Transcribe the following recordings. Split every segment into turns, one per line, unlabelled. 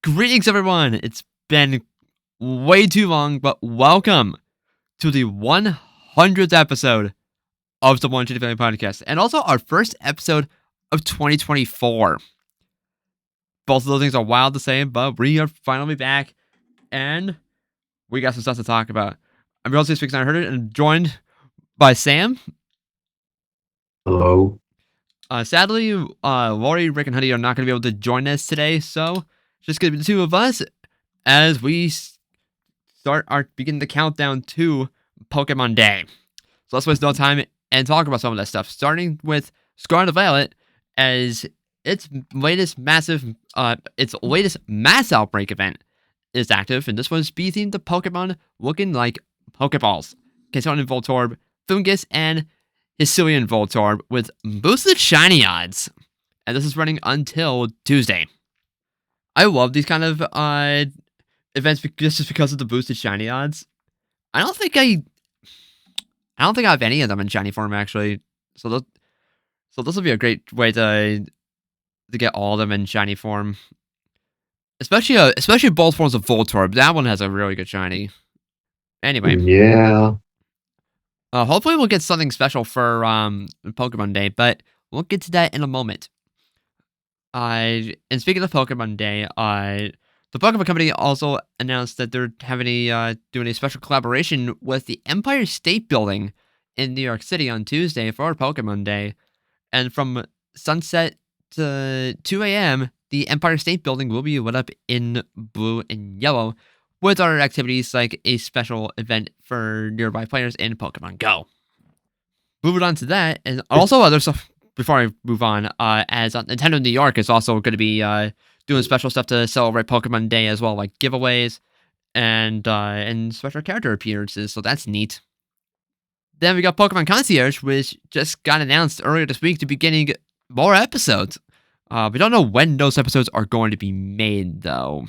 Greetings, everyone. It's been way too long, but welcome to the 100th episode of the One Shitty Family Podcast, and also our first episode of 2024. Both of those things are wild to say, but we are finally back, and we got some stuff to talk about. I'm your host, Speaks, and I heard it, and joined by Sam.
Hello.
Sadly, Lori, Rick, and Honey are not going to be able to join us today, so it's just going to be the two of us as we begin the countdown to Pokemon Day. So let's waste no time and talk about some of that stuff. Starting with Scarlet Violet, as its latest mass outbreak event is active, and this one's beating the Pokemon looking like Pokeballs. Kangaskhan Voltorb, Fungus, and Hisuian Voltorb with boosted shiny odds. And this is running until Tuesday. I love these kind of events just because of the boosted shiny odds. I don't think I have any of them in shiny form actually. So this will be a great way to get all of them in shiny form. Especially both forms of Voltorb. That one has a really good shiny. Anyway,
Yeah.
hopefully we'll get something special for Pokemon Day, but we'll get to that in a moment. And speaking of Pokemon Day, the Pokemon Company also announced that they're doing a special collaboration with the Empire State Building in New York City on Tuesday for Pokemon Day. And from sunset to 2 a.m., the Empire State Building will be lit up in blue and yellow with other activities like a special event for nearby players in Pokemon Go. Moving on to that, and also other stuff before I move on, as Nintendo New York is also going to be doing special stuff to celebrate Pokemon Day as well, like giveaways and special character appearances, so that's neat. Then we got Pokemon Concierge, which just got announced earlier this week to be getting more episodes. We don't know when those episodes are going to be made, though.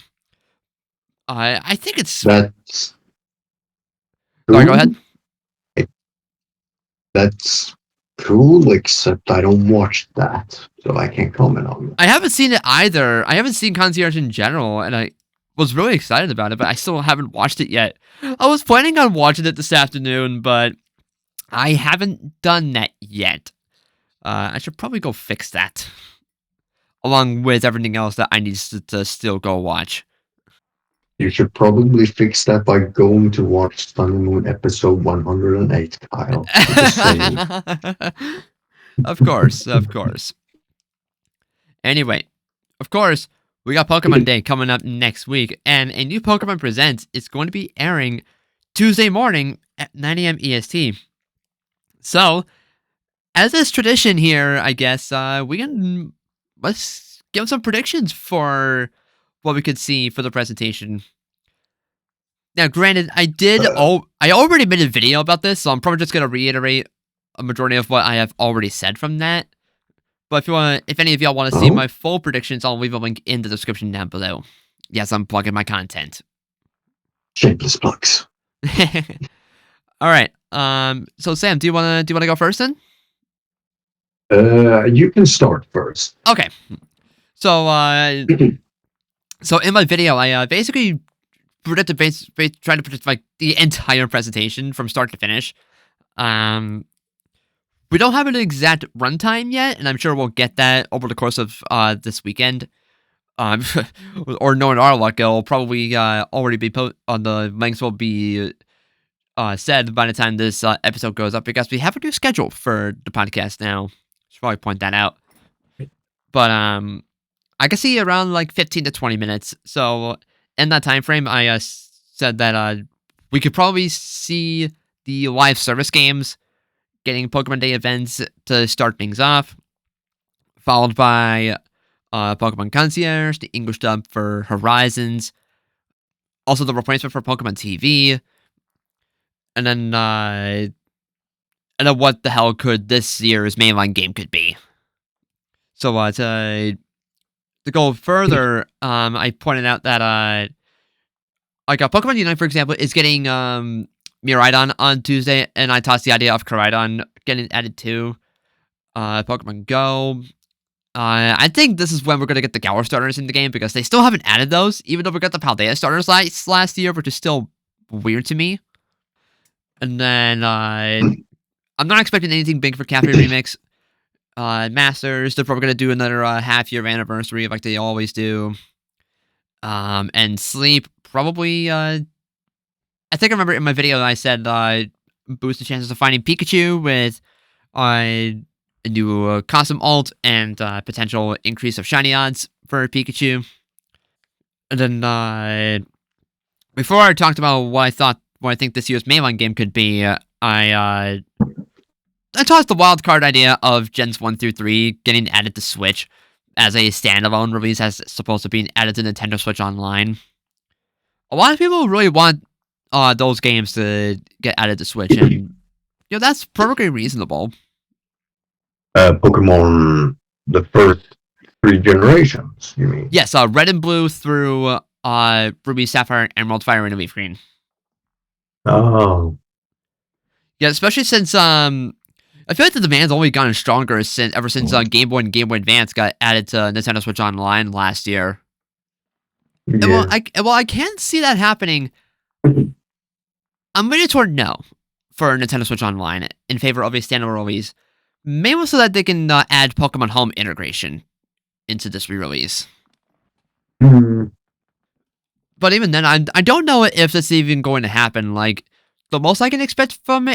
I think it's...
That's
Sorry, go ahead.
That's cool, except I don't watch that, so I can't comment on it.
I haven't seen it either. I haven't seen Concierge in general, and I was really excited about it, but I still haven't watched it yet. I was planning on watching it this afternoon, but I haven't done that yet. I should probably go fix that, along with everything else that I need to still go watch.
You should probably fix that by going to watch Sun and Moon episode 108, Kyle. Just saying.
Of course. Anyway, of course, we got Pokemon Day coming up next week, and a new Pokemon Presents is going to be airing Tuesday morning at 9 a.m. EST. So, as is tradition here, I guess, let's give some predictions for what we could see for the presentation. Now, granted, I already made a video about this, so I'm probably just going to reiterate a majority of what I have already said from that. But if any of y'all want to see my full predictions, I'll leave a link in the description down below. Yes, I'm plugging my content.
Shameless plugs.
All right. So Sam, do you wanna go first then?
You can start first.
Okay. So so in my video, I basically predicted trying to predict like the entire presentation from start to finish. We don't have an exact runtime yet, and I'm sure we'll get that over the course of this weekend. Or knowing our luck, it'll probably already be on the links will be said by the time this episode goes up, because we have a new schedule for the podcast now. Should probably point that out. But I can see around like 15 to 20 minutes. So in that time frame, I said that we could probably see the live service games getting Pokemon Day events to start things off, followed by Pokemon Concierge, the English dub for Horizons, also the replacement for Pokemon TV, and then what the hell could this year's mainline game could be. So to go further, I pointed out that like Pokemon Unite, for example, is getting Miraidon on Tuesday, and I tossed the idea of Koraidon getting added to Pokemon Go. I think this is when we're gonna get the Gower starters in the game because they still haven't added those, even though we got the Paldea starters last year, which is still weird to me. And then I'm not expecting anything big for Cafe Remix. Masters, they're probably gonna do another half-year anniversary like they always do. And Sleep probably. I think I remember in my video I said boost the chances of finding Pikachu with a new custom alt and potential increase of shiny odds for Pikachu. And then before I talked about what I think this year's mainline game could be, I tossed the wild card idea of Gens 1 through 3 getting added to Switch as a standalone release as supposed to be added to Nintendo Switch Online. A lot of people really want those games to get added to Switch, and that's perfectly reasonable.
Pokemon, the first 3 generations, you mean?
Yes, Red and Blue through Ruby, Sapphire, Emerald, Fire, and Leaf Green.
Oh.
Yeah, especially since I feel like the demand's only gotten stronger ever since Game Boy and Game Boy Advance got added to Nintendo Switch Online last year.
Yeah.
And I can't see that happening. I'm leaning toward no for Nintendo Switch Online in favor of a standalone release, mainly so that they can add Pokemon Home integration into this re-release.
Mm.
But even then, I don't know if this is even going to happen. Like, the most I can expect from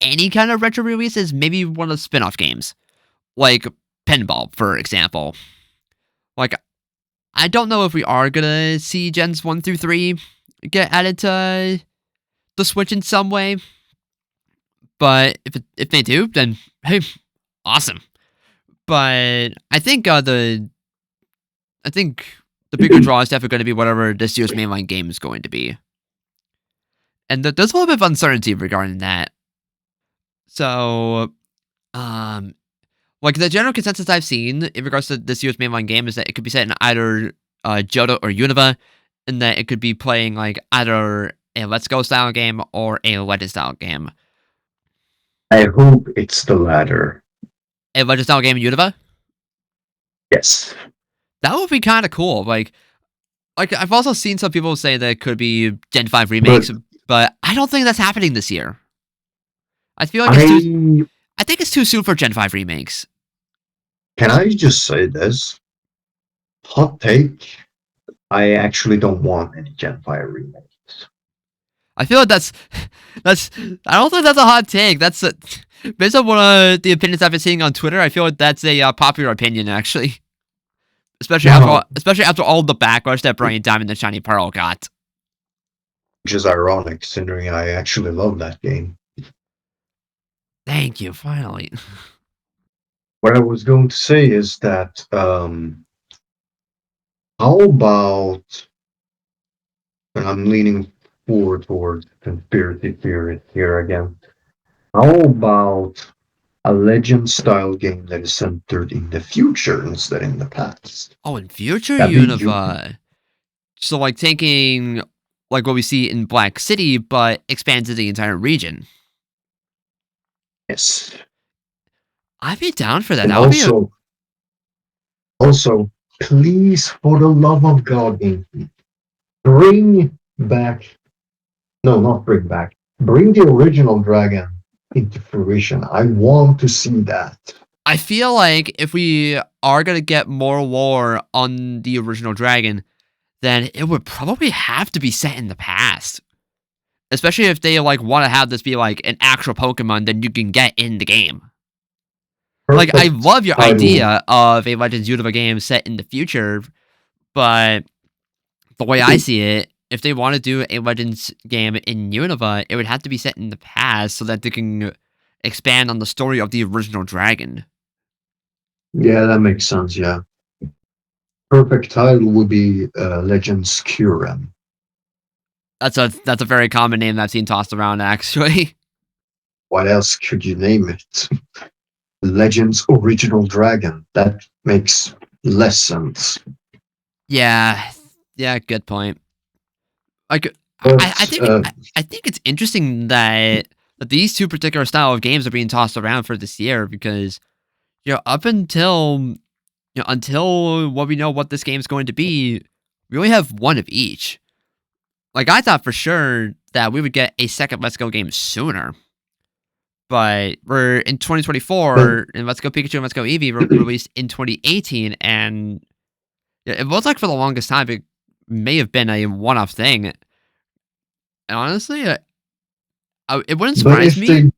any kind of retro release is maybe one of the spin-off games, like Pinball, for example. Like, I don't know if we are gonna see Gens 1 through 3 get added to the Switch in some way, but if they do, then hey, awesome. But I think the bigger draw is definitely going to be whatever this year's mainline game is going to be, and there's a little bit of uncertainty regarding that. So, like the general consensus I've seen in regards to this year's mainline game is that it could be set in either Johto or Unova, and that it could be playing like either a Let's Go style game or a Legend style game.
I hope it's the latter.
A Legend style game in Unova?
Yes.
That would be kind of cool. Like I've also seen some people say that it could be Gen 5 remakes, but I don't think that's happening this year. I feel like I think it's too soon for Gen 5 remakes.
Can I just say this? Hot take. I actually don't want any Gen 5 remakes.
I feel like that's I don't think that's a hot take. That's based on one of the opinions I've been seeing on Twitter. I feel like that's a popular opinion, actually. Especially after all the backlash that Brilliant Diamond and Shiny Pearl got.
Which is ironic, considering I actually love that game.
Thank you, finally.
What I was going to say is that, how about, and I'm leaning forward towards conspiracy theory here again, how about a Legend-style game that is centered in the future instead in the past?
Oh, in future Unova. So, like, taking, like, what we see in Black City, but expand to the entire region.
Yes.
I'd be down for that.
And also, please, for the love of God, bring back... No, not bring back. Bring the original dragon into fruition. I want to see that.
I feel like if we are going to get more lore on the original dragon, then it would probably have to be set in the past. Especially if they like want to have this be like an actual Pokemon that you can get in the game.
Perfect.
Like, I love your idea of a Legends Unova game set in the future, but the way I see it, if they want to do a Legends game in Unova, it would have to be set in the past so that they can expand on the story of the original dragon.
Yeah, that makes sense, yeah. Perfect title would be Legends Kyurem.
That's a very common name that I've seen tossed around, actually.
What else could you name it? Legends Original Dragon. That makes less sense.
Yeah, good point. Like,
But,
I think it's interesting that these two particular style of games are being tossed around for this year because, up until until what we know what this game's going to be, we only have one of each. Like, I thought for sure that we would get a second Let's Go game sooner. But we're in
But
2024, and Let's Go Pikachu and Let's Go Eevee were released in 2018, and it was like for the longest time, it may have been a one-off thing. And honestly, it wouldn't
but
surprise
if
me.
they,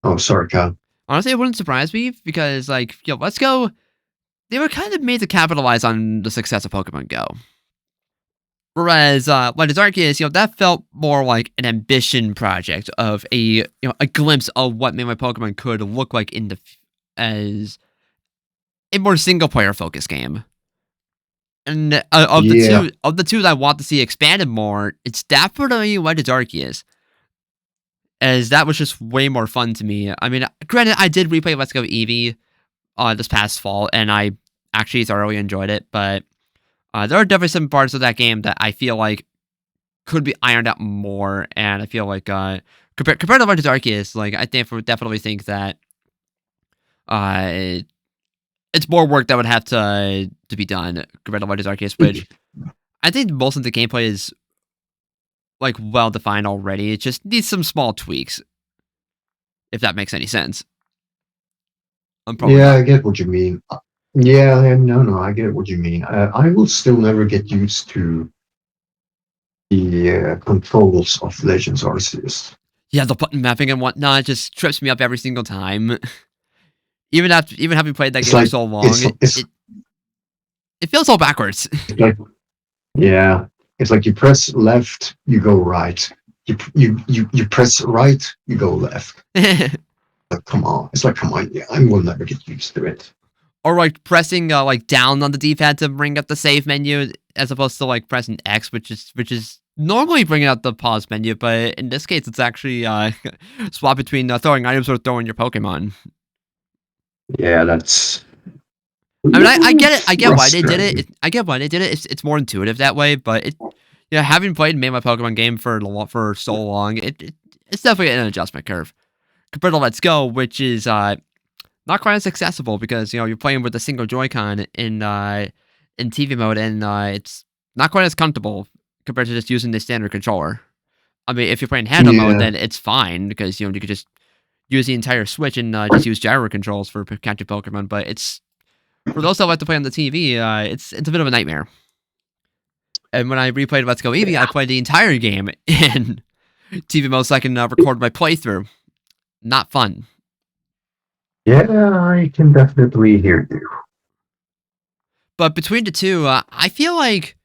oh sorry, Kyle.
Honestly, it wouldn't surprise me because, like, Let's Go, they were kind of made to capitalize on the success of Pokemon Go. Whereas, Legends Arceus, that felt more like an ambition project of a glimpse of what Maybe My Pokemon could look like as a more single player focused game. And
Yeah,
of the two that I want to see expanded more, it's definitely Legends Arceus, as that was just way more fun to me. I mean, granted, I did replay Let's Go Eevee this past fall, and I actually thoroughly enjoyed it, but there are definitely some parts of that game that I feel like could be ironed out more, and I feel like compared to Legends Arceus, like I definitely think that uh, it's more work that would have to be done compared to Legends Arceus, which I think most of the gameplay is like well defined already. It just needs some small tweaks, if that makes any sense. I'm probably
yeah,
not.
I get what you mean. Yeah, no, I get what you mean. I will still never get used to the controls of Legends Arceus.
Yeah, the button mapping and whatnot just trips me up every single time. Even having played that
It's
game for
like
so long,
it's it's
it feels so backwards.
like yeah, it's like you press left, you go right. You press right, you go left. Like, come on, it's like come on, yeah, I will never get used to it.
Or like pressing like down on the D-pad to bring up the save menu, as opposed to like pressing X, which is normally bringing out the pause menu, but in this case, it's actually swap between throwing items or throwing your Pokemon.
Yeah, that's a
I mean, I
little
get it. I get why they did it.
frustrating.
I get why they did it. It's more intuitive that way. But having played and made my Pokemon game for so long, it's definitely an adjustment curve compared to Let's Go, which is not quite as accessible because you're playing with a single Joy-Con in TV mode, and it's not quite as comfortable compared to just using the standard controller. I mean, if you're playing handle mode,
Yeah,
then it's fine because you could just use the entire Switch and just use gyro controls for catching Pokemon. But it's for those that like to play on the TV, it's a bit of a nightmare. And when I replayed Let's Go Eevee, I played the entire game in TV mode so I can record my playthrough. Not fun.
yeah, I can definitely hear you.
But between the two, I feel like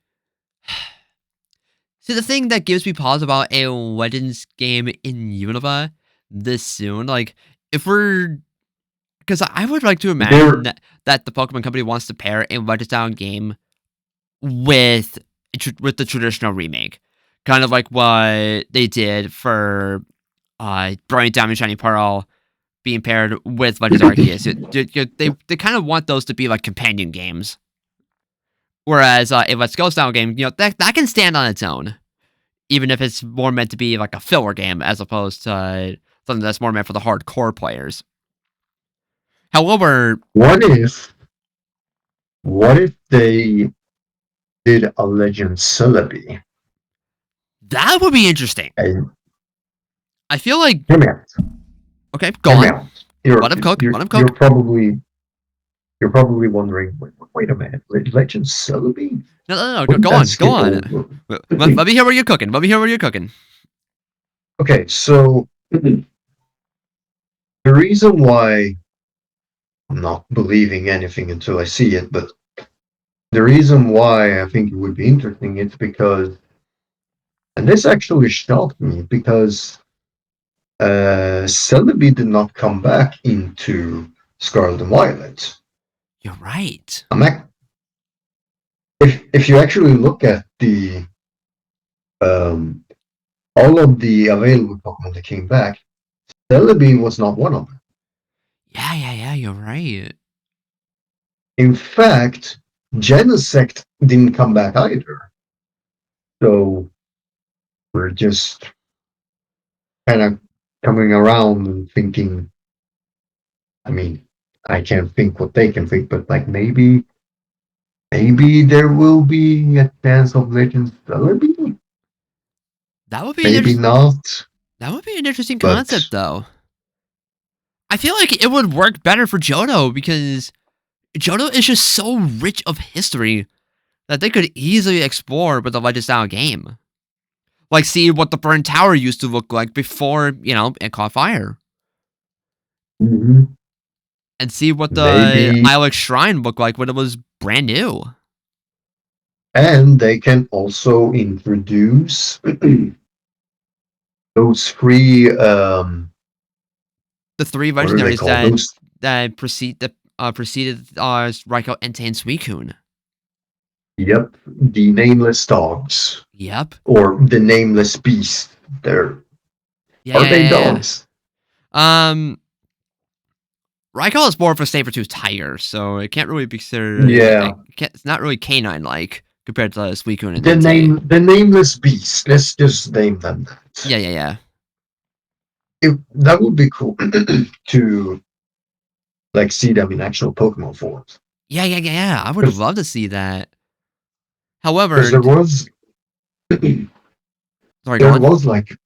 see the thing that gives me pause about a Legends game in Unova this soon, like if we're because I would like to imagine
There,
that the Pokemon Company wants to pair a Legends style game with the traditional remake, kind of like what they did for Brilliant Diamond Shining Pearl being paired with Legends Arceus. They kind of want those to be like companion games, whereas a Let's Go style game, that can stand on its own, even if it's more meant to be like a filler game as opposed to something that's more meant for the hardcore players. However,
what if, what if they did a Legend Celebi?
that would be interesting.
And
I feel like
hear me out.
okay, go
Hear me
on.
out. You're
Let him cook.
you're
Let him
you're
cook.
probably you're probably wondering, wait a minute, Legend Celebi?
No.
Wouldn't
Go
that
on. Go
skip
on.
over?
Let me hear what you're cooking. Let me hear what you're cooking.
Okay, so the reason why I'm not believing anything until I see it, but the reason why I think it would be interesting is because, and this actually shocked me because Celebi did not come back into Scarlet and Violet.
You're right.
I'm ac- if you actually look at the um, all of the available Pokemon that came back, Celebi was not one of them.
Yeah. You're right.
In fact, Genesect didn't come back either. So we're just kind of coming around and thinking. I mean, I can't think what they can think, but like maybe there will be a chance of Legends Celebi.
That would be an
Maybe not,
interesting concept,
but
though. I feel like it would work better for Johto because Johto is just so rich of history that they could easily explore with a Legend style game. Like, see what the Burn Tower used to look like before, it caught fire.
mhm,
And see what the
maybe,
Ilex Shrine looked like when it was brand new.
and they can also introduce those free
The three
what are they
legendaries
called? Those
that preceded Raikou, Entei, and Suicune.
yep, the nameless dogs
Yep.
or the nameless beast. They're
Yeah,
are
yeah,
they
yeah,
dogs?
yeah. Raikou is more of a saber-tooth tiger, so it can't really be considered
Yeah,
it's not really canine-like compared to Suicune and
the
Entei.
the nameless beast. Let's just name them that.
Yeah, yeah, yeah.
That would be cool to like see them in actual Pokemon forms.
Yeah, yeah, yeah, yeah. I would love to see that. However,
Because
sorry, go
there
on.
was like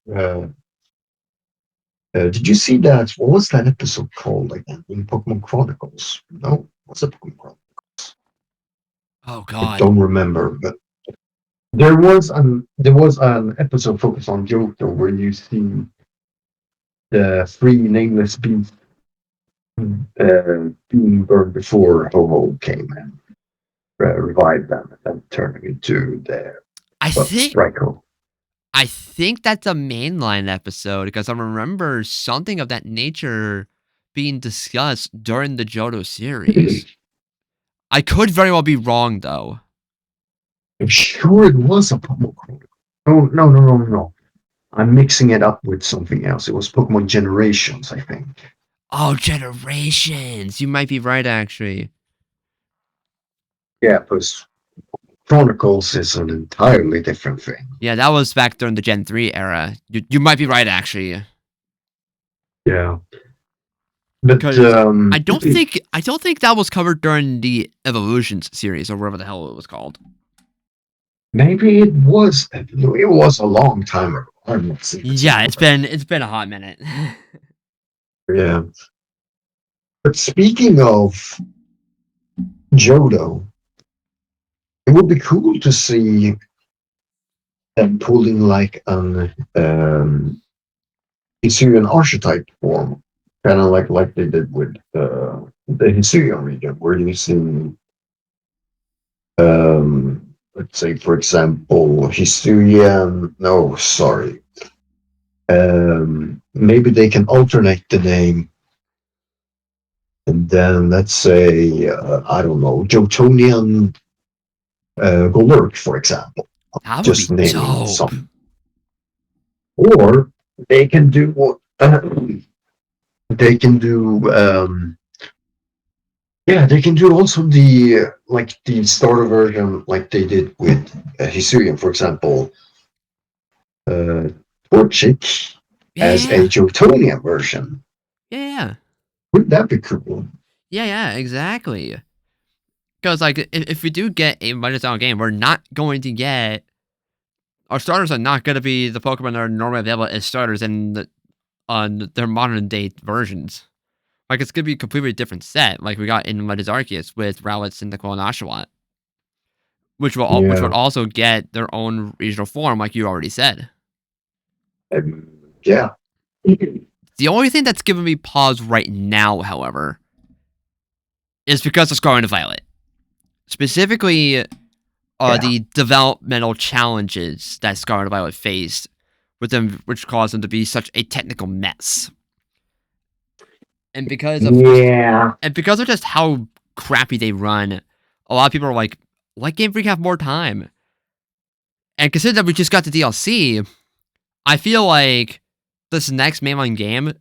did you see that? What was that episode called again in Pokemon Chronicles? No, what's it Pokemon Chronicles?
Oh
I
God.
don't remember, but there was an episode focused on Johto where you see the three nameless beasts being burned before Ho-Oh came and revived them and then turned them into the
I think
Raikou.
I think that's a mainline episode because I remember something of that nature being discussed during the Johto series. I could very well be wrong though.
I'm sure it was a Pokemon Chronicles. Oh no. I'm mixing it up with something else. It was Pokemon Generations, I think.
Oh, Generations. You might be right actually.
Yeah, because Chronicles is an entirely different thing.
Yeah, that was back during the Gen 3 era. You might be right actually.
Yeah, but
Cuz I don't think that was covered during the Evolutions series or whatever the hell it was called.
maybe it was. It was a long time ago. I've not seen it
Yeah,
anymore.
it's been a hot minute.
Yeah, but speaking of Johto, it would be cool to see them pulling like an Hisuian archetype form, kind of like they did with the Hisuian region, where you see, let's say, for example, Hisuian. No, sorry. Maybe they can alternate the name, and then let's say, I don't know, Jotonian Golurk, for example.
That would
Just
be
naming
dope.
some. Or they can do they can do yeah, they can do also the like the starter version like they did with Hisuian, for example, uh Torchic
Yeah,
as a
yeah,
Jotonian version.
yeah, yeah,
Wouldn't that be cool?
yeah, yeah, exactly. Because like, if we do get a Legend style game, we're not going to get our starters are not going to be the Pokemon that are normally available as starters in on their modern day versions. Like it's going to be a completely different set, like we got in Legends Arceus with Rowlet, Cyndaquil, and Oshawott, which would
Yeah.
also get their own regional form, like you already said.
Yeah.
The only thing that's giving me pause right now, however, is because of Scarlet and Violet. Specifically,
Yeah.
the developmental challenges that Scarlet and Violet faced with them, which caused them to be such a technical mess. And
Yeah.
because of just how crappy they run, a lot of people are like, let Game Freak have more time. And considering that we just got the DLC, I feel like this next mainline game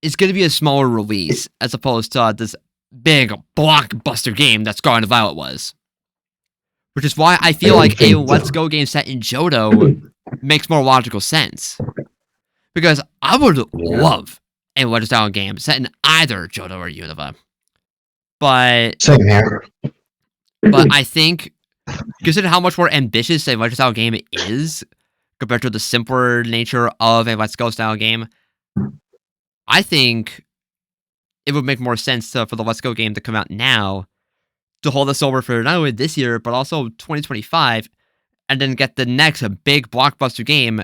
is going to be a smaller release as opposed to this big blockbuster game that Scarlet and Violet was. Which is why I
I
feel
don't
like a
think
Let's Go game set in Johto makes more logical sense. Because I would
yeah.
love a Legend style game set in either Johto or Unova. But
Same here.
I think, considering how much more ambitious a Legend style game is compared to the simpler nature of a Let's Go style game, I think it would make more sense for the Let's Go game to come out now to hold us over for not only this year, but also 2025, and then get the next big blockbuster game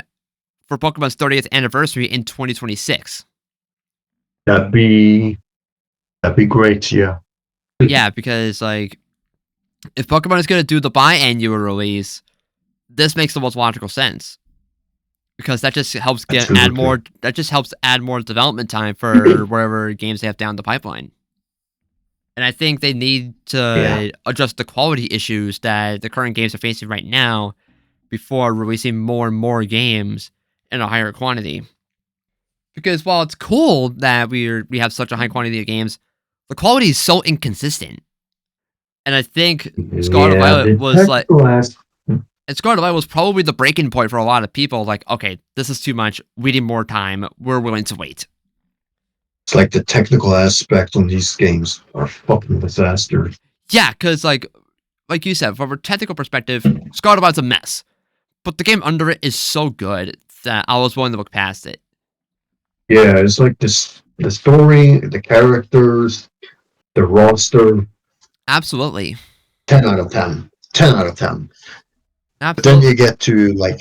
for Pokemon's 30th anniversary in 2026.
That'd be great. Yeah.
Yeah, because like if Pokemon is going to do the biannual release, this makes the most logical sense because that just helps
Absolutely.
add more development time for whatever games they have down the pipeline. And I think they need
Yeah.
to adjust the quality issues that the current games are facing right now before releasing more and more games in a higher quantity. Because while it's cool that we have such a high quantity of games, the quality is so inconsistent. And I think Scarlet
Yeah.
Violet
The
was like,
technical as
and Scarlet Violet was probably the breaking point for a lot of people. Like, okay, this is too much. We need more time. We're willing to wait.
it's like the technical aspect on these games are fucking disasters.
Yeah, because like you said, from a technical perspective, Scarlet Violet's a mess. But the game under it is so good that I was willing to look past it.
Yeah, it's like this: the story, the characters, the roster.
Absolutely.
10 out of 10. 10 out of 10. But then
Absolutely.
you get to like,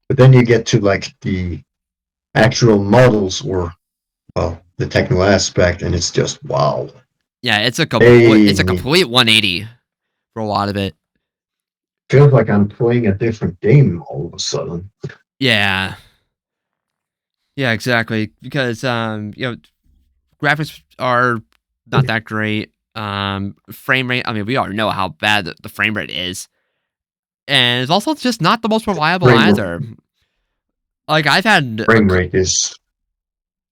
but then you get to like the actual models or well, the technical aspect, and it's just wow.
Yeah,
Hey,
it's a complete 180 for a lot of it.
feels like I'm playing a different game all of a sudden.
Yeah. Yeah, exactly. Because graphics are not that great. Frame rate, I mean, we already know how bad the frame rate is. And it's also just not the most reliable either.
Frame
Like
frame rate is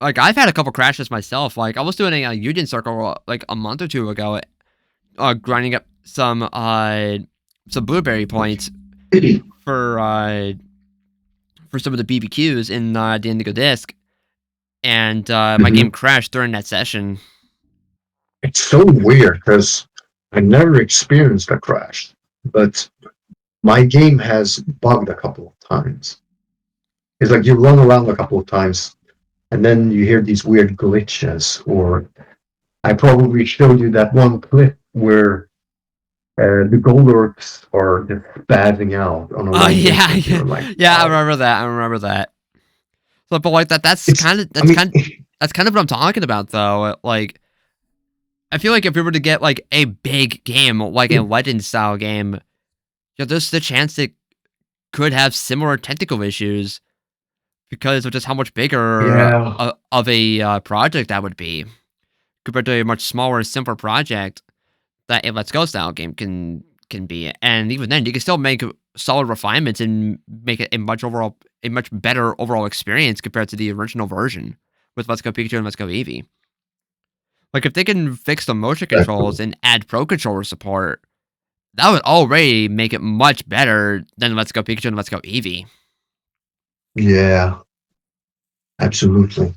I've had a couple crashes myself. Like I was doing a Union Circle like a month or two ago, grinding up some blueberry points for some of the BBQs in the Indigo Disc, and my
Mhm.
game crashed during that session.
It's so weird because I never experienced a crash, but my game has bugged a couple of times. It's like you run around a couple of times and then you hear these weird glitches. Or I probably showed you that one clip where the Golurks are just spazzing out on a
Oh
long
yeah,
distance.
yeah,
You're like,
yeah. I
wow.
remember that. I remember that. So, but like that,
It's, I mean,
that's kind of what I'm talking about, though. Like, I feel like if we were to get like a big game, like a Legend style game, there's the chance it could have similar technical issues because of just how much bigger
yeah,
of a project that would be compared to a much smaller, simpler project that a Let's Go style game can be. And even then, you can still make solid refinements and make it a much better overall experience compared to the original version with Let's Go Pikachu and Let's Go Eevee. Like if they can fix the motion controls
exactly.
and add Pro Controller support, that would already make it much better than Let's Go Pikachu and Let's Go Eevee.
Yeah, absolutely.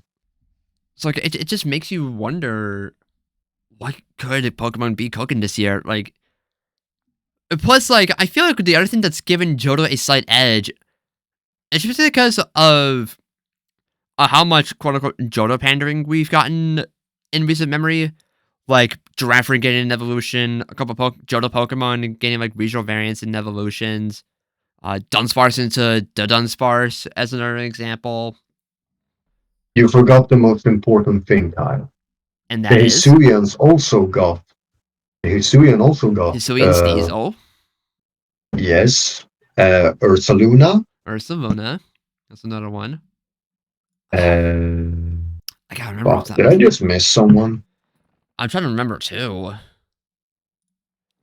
So like it just makes you wonder what could Pokemon be cooking this year? Like plus like I feel like the other thing that's given Johto a slight edge is just because of how much quote unquote Johto pandering we've gotten in recent memory. Like Giraffe getting an evolution, a couple Johto Pokemon getting like regional variants and evolutions. Dunsparce into the Dunsparce as another example.
You forgot the most important thing, Kyle.
And
The
that is
Hisuians also got. The Hisuian also got.
Hisuian Sneasel
Yes, Ursaluna.
or Savona. That's another one.
Uh,
I gotta remember what's
fuck,
that.
did I just miss someone?
I'm trying to remember too.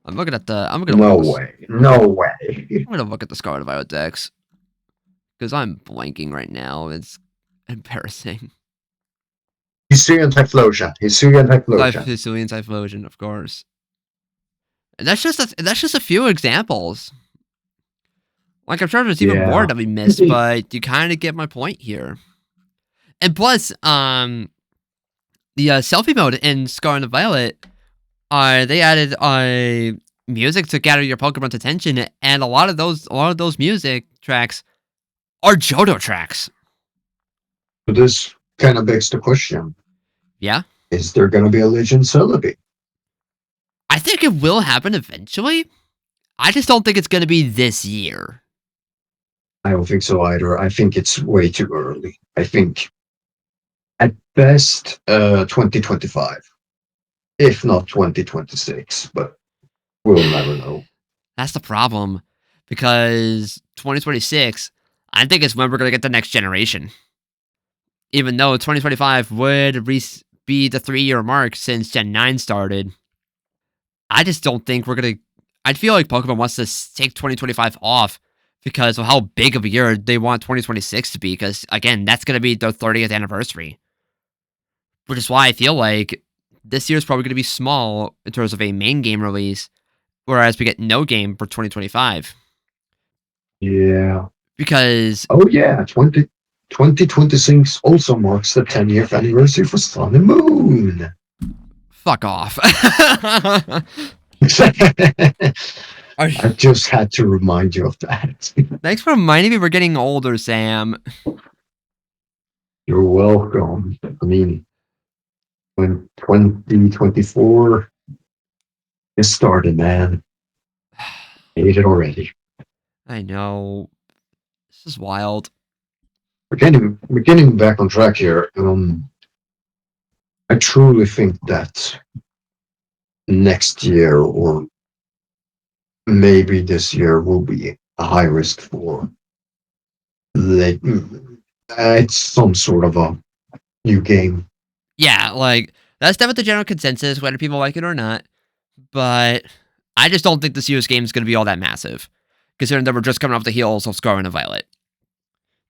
I'm looking at the. I'm gonna look
No
at this.
way. No way.
I'm gonna look at the Scarlet Violet decks because I'm blanking right now. It's embarrassing.
Hisuian Typhlosion. Hisuian Typhlosion.
Sicilian Typhlosion, of course. And that's just a few examples. Like I'm sure there's even more
Yeah.
that we missed, but you kind of get my point here. And plus, the selfie mode in Scarlet and Violet they added music to gather your Pokemon's attention, and a lot of those music tracks are Johto tracks.
But this kind of begs the question:
Yeah,
is there going to be a Legend Celebi?
I think it will happen eventually. I just don't think it's going to be this year.
I don't think so either. I think it's way too early. I think at best 2025, if not 2026, but we'll never know.
That's the problem, because 2026, I think is when we're going to get the next generation. Even though 2025 would be the 3-year mark since Gen 9 started, I just don't think we're going to. I feel like Pokemon wants to take 2025 off because of how big of a year they want 2026 to be, because, again, that's going to be their 30th anniversary. Which is why I feel like this year is probably going to be small in terms of a main game release, whereas we get no game for 2025.
Yeah.
Because,
Oh, yeah. 2026 also marks the 10th anniversary for Sun and Moon.
fuck off.
I just had to remind you of that.
Thanks for reminding me we're getting older, Sam.
You're welcome. I mean, when 2024 is started, man. I hate it already.
I know. This is wild.
We're getting back on track here. I truly think that next year or maybe this year will be a high risk for it's some sort of a new game.
Yeah, like, that's definitely the general consensus, whether people like it or not. But I just don't think this year's game is going to be all that massive, considering that we're just coming off the heels of Scarlet and Violet.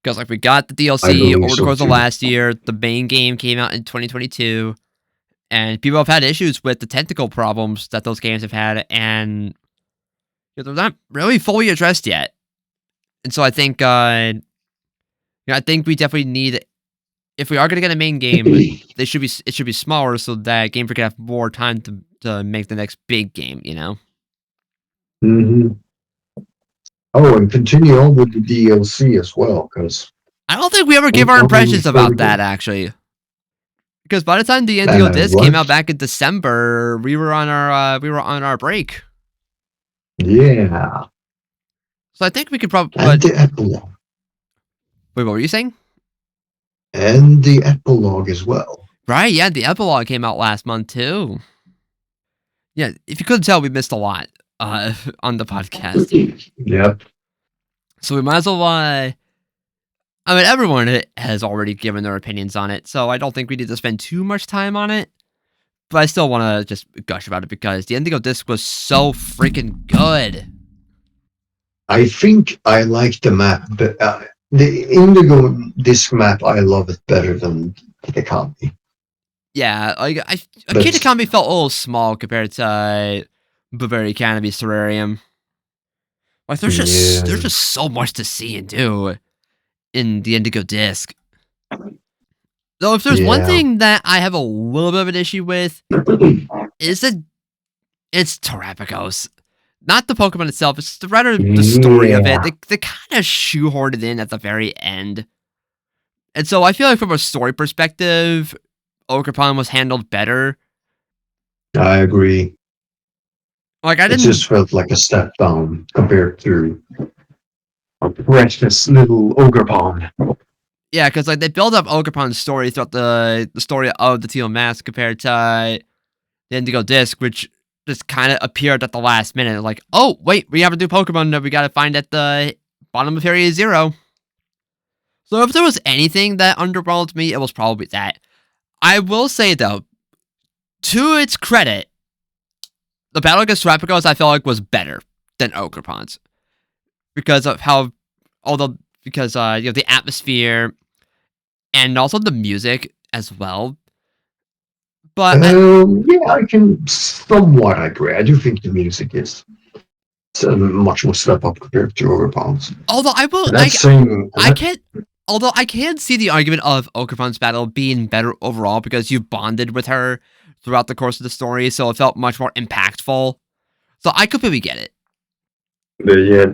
Because, like, we got the DLC over the course of last year, the main game came out in 2022, and people have had issues with the technical problems that those games have had, and they're not really fully addressed yet. And so I think, I think we definitely need, if we are going to get a main game, it should be smaller so that Game Freak can have more time to make the next big game, you know?
Mm-hmm. Oh, and continue on with the DLC as well, because
I don't think we ever gave our impressions about that, actually. Because by the time the Indigo Disc came out back in December, we were on our break.
Yeah.
So I think we could probably.
And the epilogue.
Wait, what were you saying?
And the epilogue as well.
Right, yeah, the epilogue came out last month too. Yeah, if you couldn't tell, we missed a lot on the podcast.
Yep.
So we might as well. I mean, everyone has already given their opinions on it, so I don't think we need to spend too much time on it. But I still want to just gush about it because the Indigo Disc was so freaking good.
I think I like the map, but the Indigo Disc map, I love it better than Kitakami.
Yeah, like Kitakami felt a little small compared to Bavaria Cannabis Terrarium. Like there's just so much to see and do in the Indigo Disc. Though if there's one thing that I have a little bit of an issue with, is that it's Terrapagos. Not the Pokemon itself, it's rather the story of it. They kind of shoehorned it in at the very end. And so I feel like from a story perspective, Ogerpon was handled better.
I agree.
Like it
just felt like a step down compared to a precious little Ogerpon.
Yeah, because like they build up Ogerpon's story throughout the story of the Teal Mask compared to the Indigo Disc, which just kind of appeared at the last minute. Like, oh wait, we have a new Pokemon that we got to find at the bottom of Area 0. So if there was anything that underwhelmed me, it was probably that. I will say though, to its credit, the battle against Terrapagos I felt like was better than Ogerpon's because of how, because the atmosphere and also the music as well. But
yeah, I can somewhat agree. I do think the music is a much more step up compared to Ogerpon's.
Although I can see the argument of Ogerpon's battle being better overall because you bonded with her throughout the course of the story, so it felt much more impactful. So I completely get it.
But yeah,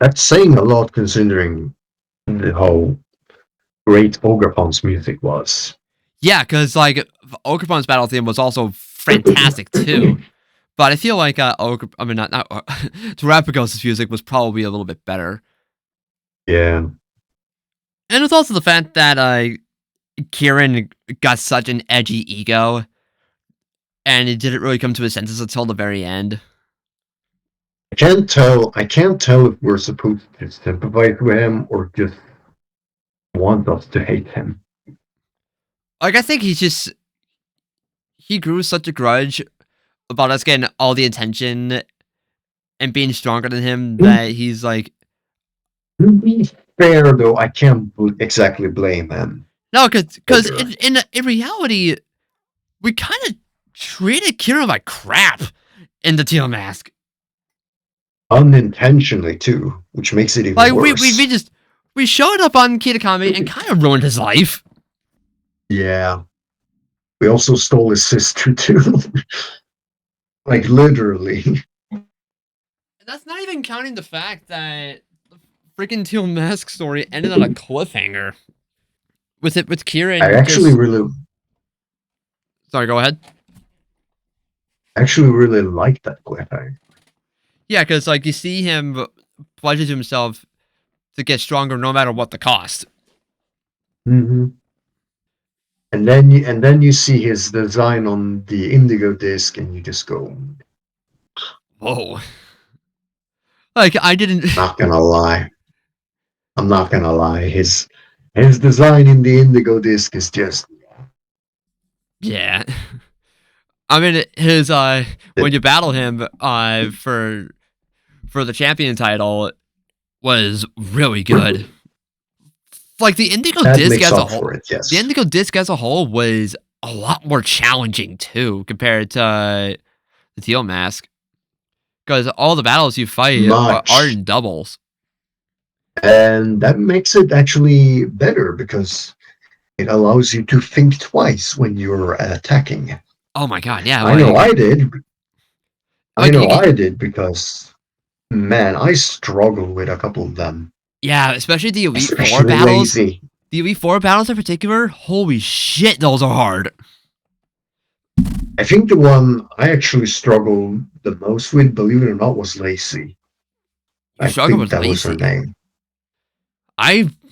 that's saying a lot considering how great Ograpon's music was.
Yeah, because like Okarpon's battle theme was also fantastic too. But I feel like I mean not Terapagos' music was probably a little bit better.
Yeah.
And it's also the fact that Kieran got such an edgy ego, and it didn't really come to his senses until the very end.
I can't tell if we're supposed to sympathize with him or just want us to hate him.
Like I think he grew such a grudge about us getting all the attention and being stronger than him that he's like,
To be fair, though, I can't exactly blame him.
no, because
Either.
in reality, we kind of treated Kieran like crap in the Teal Mask.
Unintentionally, too, which makes it even
Like
worse.
we showed up on Kitakami and kind of ruined his life.
Yeah. We also stole his sister, too. Like, literally.
That's not even counting the fact that the freaking Teal Mask story ended on a cliffhanger. With
I
Kieran just sorry, go ahead.
actually really like that cliffhanger.
Yeah, because like you see him pledge to himself to get stronger no matter what the cost.
Mm-hmm. And then you see his design on the Indigo disc, and you just go,
Whoa. Like I didn't
not gonna lie. I'm not gonna lie. His design in the Indigo disc is just
yeah. I mean his when
it,
you battle him for the champion title was really good. Like the Indigo
that
disc
makes
as a
up
whole,
for it.
the
Yes,
Indigo disc as a whole was a lot more challenging too compared to the Teal Mask because all the battles you fight are
much,
in doubles.
and that makes it actually better because it allows you to think twice when you're attacking.
Oh my god, yeah,
I know I did. I
like
know I did because man, I struggled with a couple of them,
yeah, especially the Elite Four
especially
battles.
lazy.
The Elite Four battles in particular, holy shit, those are hard.
I think the one I actually struggled the most with, believe it or not, was Lacey.
You
I
struggle
think
with
that was her
Lacey.
name.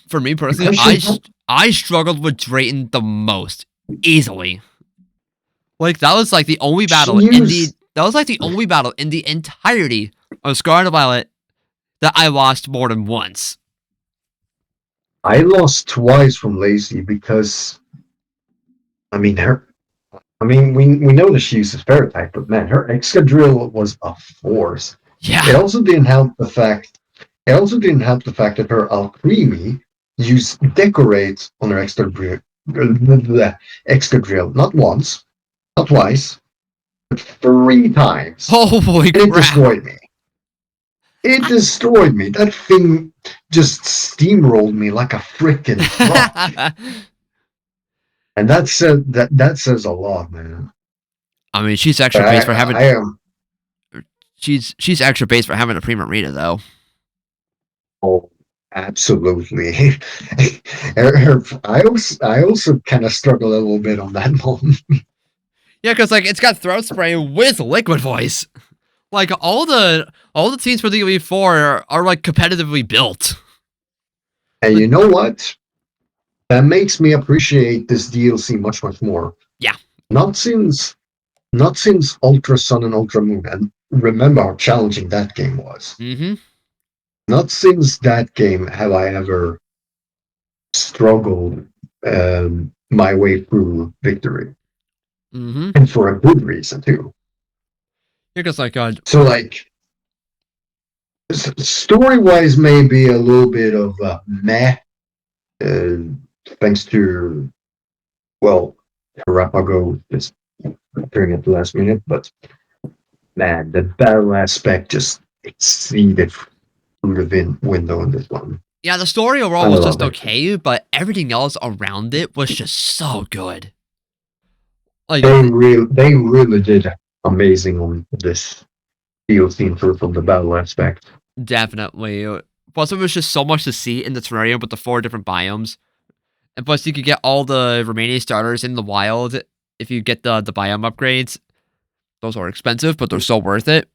For me personally,
Because she
I struggled with Drayton the most easily. Like that was like the only
she
battle
used
in the entirety of Scarlet Violet that I lost more than once.
I lost twice from Lacey because I mean her I mean we know that she uses fairy type, but man, her Excadrill was a force. It
Yeah.
also didn't help the fact that her Alcremie used decorate on her Excadrill not once, not twice, but 3 times.
Holy
And it
crap.
destroyed me. It destroyed me. That thing just steamrolled me like a freaking truck. And that says a lot, man.
I mean, she's
But
extra base for having
I am
she's extra base for having a Prima Rita though.
oh absolutely. I also kind of struggle a little bit on that moment.
Yeah, because like it's got throat spray with liquid voice. Like all the teams for the Elite Four are like competitively built.
And
Like,
you know what? That makes me appreciate this DLC much, much more.
yeah.
Not since not since Ultra Sun and Ultra Moon, and remember how challenging that game was.
Mm-hmm.
Not since that game have I ever struggled my way through victory,
Mm-hmm.
and for a good reason too.
Because like
So, like, story wise, maybe a little bit of a meh, uh, thanks to well, Arapago just appearing at the last minute, but man, the battle aspect just exceeded through the window in this one.
yeah, the story
I
overall was
love
just
it.
okay, but everything else around it was just so good. Like,
they really did amazing on this DLC in terms of the battle aspect.
definitely. Plus, it was just so much to see in the terrarium with the 4 different biomes. And plus, you could get all the remaining starters in the wild if you get the biome upgrades. Those are expensive, but they're so worth it.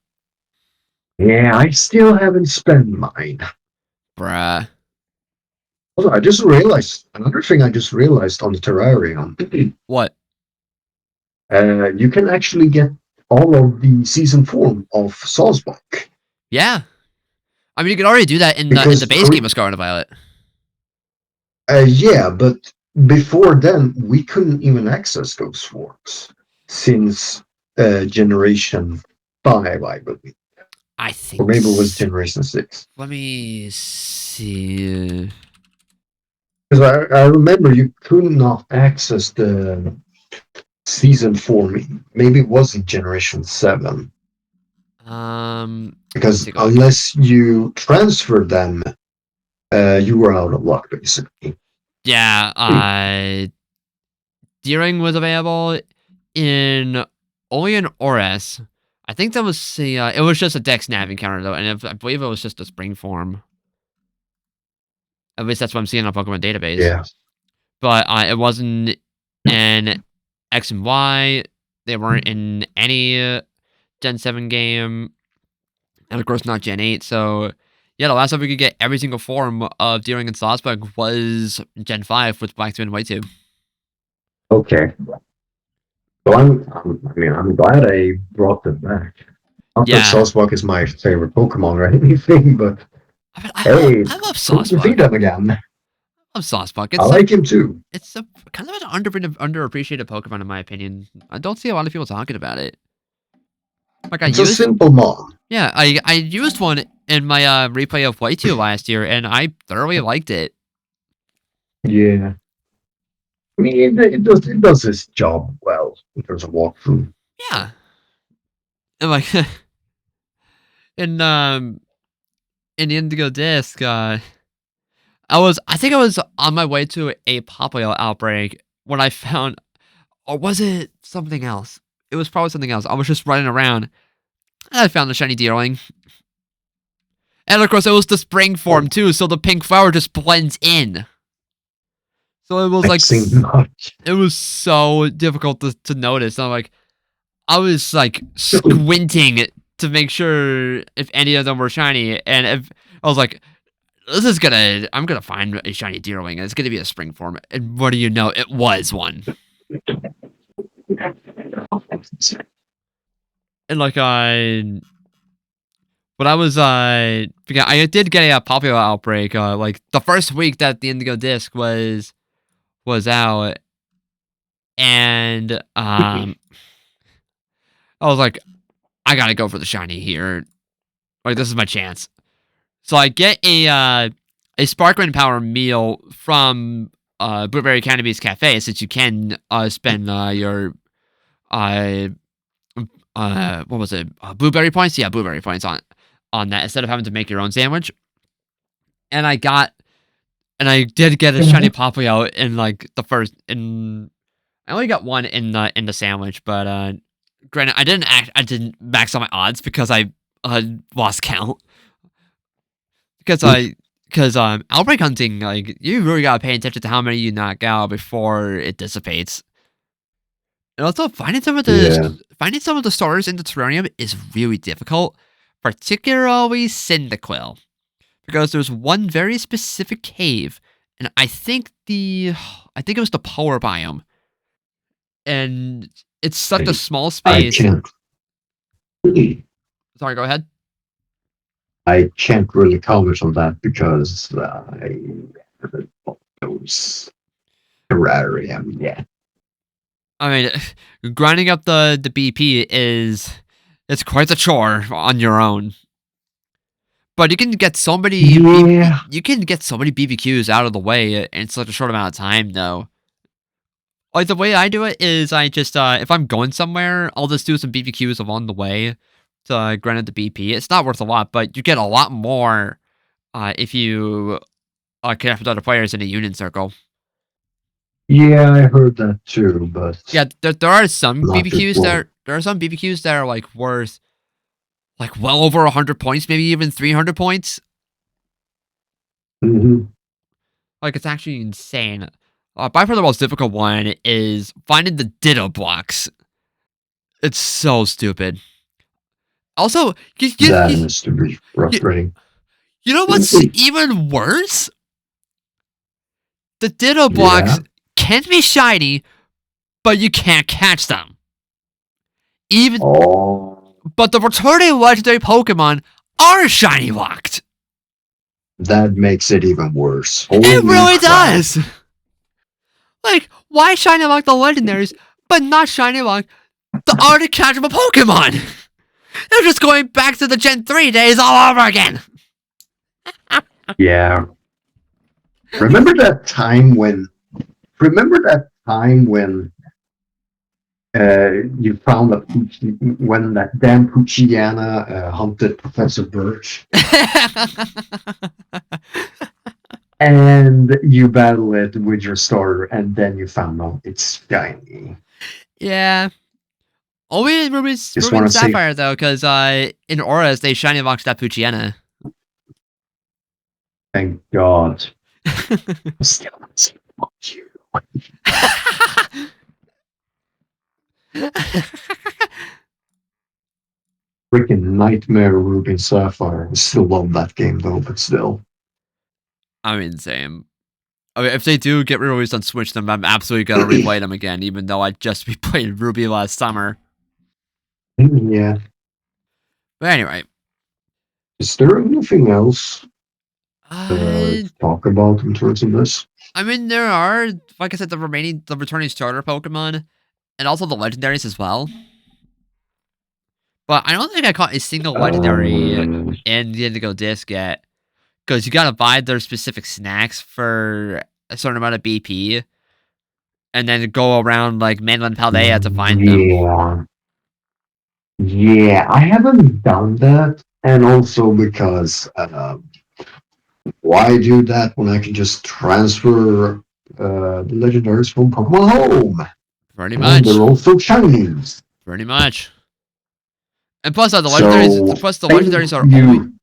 Yeah, I still haven't spent mine.
Bruh.
Also, I just realized another thing I just realized on the terrarium.
What?
You can actually get all of the season form of Salzburg.
Yeah. I mean, you could already do that in the
Because
base game of Scarlet and Violet.
yeah, but before then we couldn't even access those forms since generation 5, I believe.
I
Or
think.
maybe it was generation 6.
Let me see.
Because I remember you could not access the season 4. Maybe it was in generation 7.
Let me
Because
take a look.
unless you transferred them, you were out of luck, basically.
Yeah, Deering was available in only in Ores. I think that was the it was just a Dex Nav encounter though, and I believe it was just a spring form. At least that's what I'm seeing on Pokemon database.
Yeah.
But it wasn't in X and Y. They weren't in any Gen 7 game, and of course not Gen 8. So yeah, the last time we could get every single form of Deering and Salzburg was Gen 5 with Black 2 and White 2.
Okay. So I mean, I'm glad I brought them back. Not that
Yeah.
Sasquatch is my favorite Pokemon or anything, but
I mean,
hey,
I love
cool to see
Salzburg.
them again.
I love Salzburg.
I like him too.
It's a kind of an underappreciated Pokemon in my opinion. I don't see a lot of people talking about it. Like
It's a simple mon.
I used one in my replay of White 2 last year, and I thoroughly liked it.
Yeah. I mean, it does its job well in terms of walkthrough.
Yeah, and like in in the Indigo Disc, I think I was on my way to a Popplio outbreak when I found, or was it something else? It was probably something else. I was just running around and I found the shiny Deerling. And of course, it was the spring form
Oh,
too, so the pink flower just blends in. So it was
I've
like,
seen much.
it was so difficult to notice. And I'm like, I was like squinting to make sure if any of them were shiny. And if I was like, I'm gonna find a shiny Deerling, and it's gonna be a spring form. And what do you know? It was one. And like but I was because I did get a popular outbreak. Like the first week that the Indigo Disc was out, and I was like, I gotta go for the shiny here. Like this is my chance. So I get a Sparkman Power meal from Blueberry Cannabis Cafe, since you can spend your uh what was it, blueberry points? Yeah, blueberry points on that instead of having to make your own sandwich. And I did get a shiny Popplio in like the first in. I only got one in the sandwich, but granted, I didn't max out my odds because I lost count because outbreak hunting, like you really gotta pay attention to how many you knock out before it dissipates. And also
Yeah.
finding some of the starters in the terrarium is really difficult, particularly Cyndaquil, because there's one very specific cave, and I think it was the polar biome, and it's such a small
I
space.
can't.
Sorry, go ahead.
I can't really comment on that because I haven't bought those terrarium yet.
I mean, grinding up the BP is it's quite a chore on your own. But you can get so many
Yeah.
you can get so many BBQs out of the way in such a short amount of time, though. Like the way I do it is I just if I'm going somewhere, I'll just do some BBQs along the way to grind up the BP. It's not worth a lot, but you get a lot more if you connect with other players in a union circle.
Yeah, I heard that too, but
Yeah, there are some
not
BBQs that
before.
there are some BBQs that are like worth like well over 100 points, maybe even 300 points.
Hmm.
Like it's actually insane. By far the most difficult one is finding the ditto blocks. It's so stupid. Also,
That has to be
you,
frustrating.
you know what's even worse? The ditto blocks
Yeah.
can be shiny, but you can't catch them. Even
Oh,
but the returning legendary Pokemon are shiny locked.
that makes it even worse.
It
Holy
really
crap.
does. Like, why shiny lock the legendaries, but not shiny lock the already catchable Pokemon? They're just going back to the Gen 3 days all over again.
Yeah. Remember that time when remember that time when you found that when that damn Puchiana hunted Professor Birch and you battle it with your starter and then you found out it's shiny.
Yeah. Only in
Just
Ruby
want
and
to say
Sapphire, though, because in Auras, they shiny locked that Poochyena.
thank God. Still, fuck you. Freaking nightmare Ruby and Sapphire. I still love that game though, but still.
I mean, same. I mean, if they do get released on Switch, then I'm absolutely gonna replay them again, even though I just replayed Ruby last summer.
Yeah.
But anyway,
Is there anything else
uh,
to talk about in terms of this?
I mean, there are, like I said, the returning starter Pokemon, and also the legendaries as well. But I don't think I caught a single legendary
Um,
in the Indigo Disc yet, because you gotta buy their specific snacks for a certain amount of BP, and then go around like Mainland Paldea to find them.
yeah. Yeah, I haven't done that. And also because why do that when I can just transfer the legendaries from Pokemon Home?
Pretty
And they're
much.
also shinies.
Pretty much. And
So
the
thank
legendaries are only
you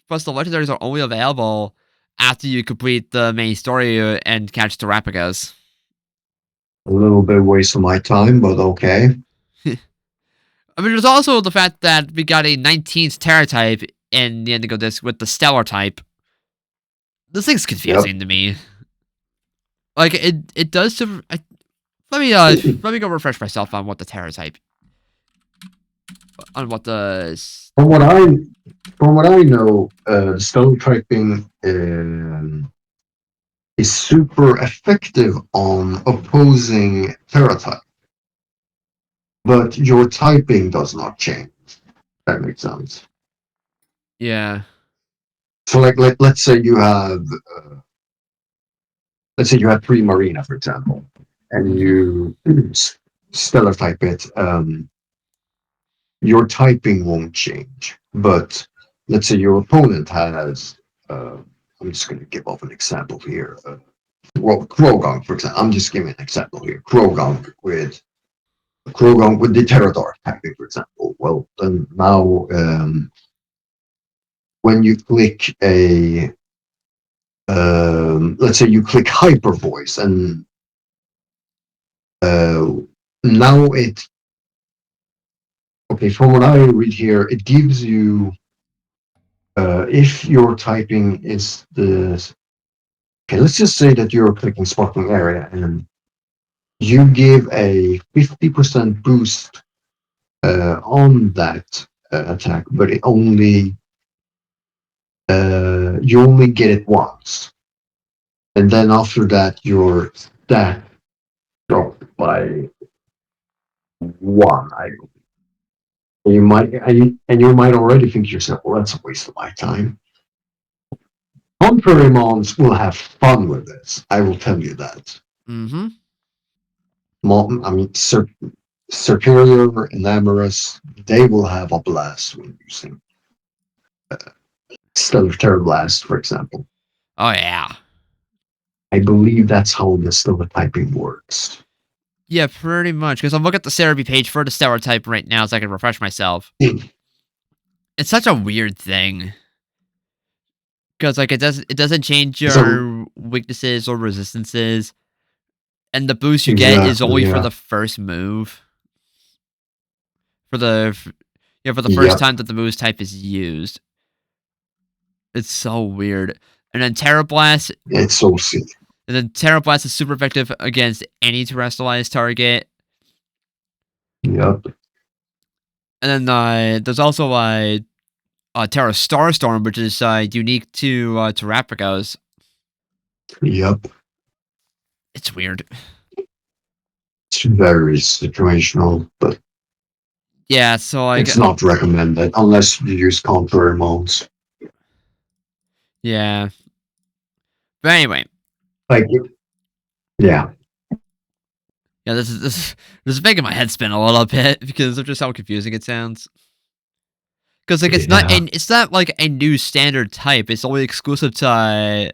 plus the legendaries are only available after you complete the main story and catch Terrapagos.
a little bit waste of my time, but okay.
I mean, there's also the fact that we got a 19th Terra type in the Indigo Disc with the Stellar type. This thing's
Yep.
confusing to me. Like it does. Let me go refresh myself on what the Terra type on what the
From what I from what I know, stone typing is super effective on opposing Terra type, but your typing does not change. That makes sense.
yeah.
So, like, let's say you have three Marina, for example, and
Mm-hmm.
you stellar type it. Your typing won't change, but let's say your opponent has. I'm just going to give off an example here. Well, Krogan, for example. I'm just giving an example here. Krogan with the Terradar typing, for example. Well, then now when you click a let's say you click Hyper Voice, and uh, now it okay. From what I read here, it gives you if your typing is the okay. Let's just say that you're clicking Sparkling Area, and you give a 50% boost on that attack, but it only you only get it once, and then after that your stat dropped by one. You might already think to yourself, well, that's a waste of my time. Contrary mons will have fun with this. I will tell you that.
Mm-hmm.
I mean, Superior and Amorous, they will have a blast when using Stellar Terror Blast, for example.
Oh yeah.
I believe that's how the stereotyping works.
Yeah, pretty much. Because I'm looking at the Cerebi page for the stereotype right now, so I can refresh myself. It's such a weird thing. Because like it doesn't change
So
your weaknesses or resistances, and the boost you get is
exactly,
only for
yeah.
the first move. For the for the first
Yep.
time that the move's type is used. It's so weird. And then Terra Blast,
It's so sick.
Terra Blast is super effective against any terrestrialized target.
Yep.
And then there's also Terra Starstorm, which is unique to Terrapagos.
Yep.
It's weird.
It's very situational, but
Yeah, so like
it's not recommended unless you use contrary modes.
yeah. But anyway,
Like, yeah,
yeah, this is making my head spin a little bit because of just how confusing it sounds. Because like
yeah.
it's not like a new standard type. It's only exclusive to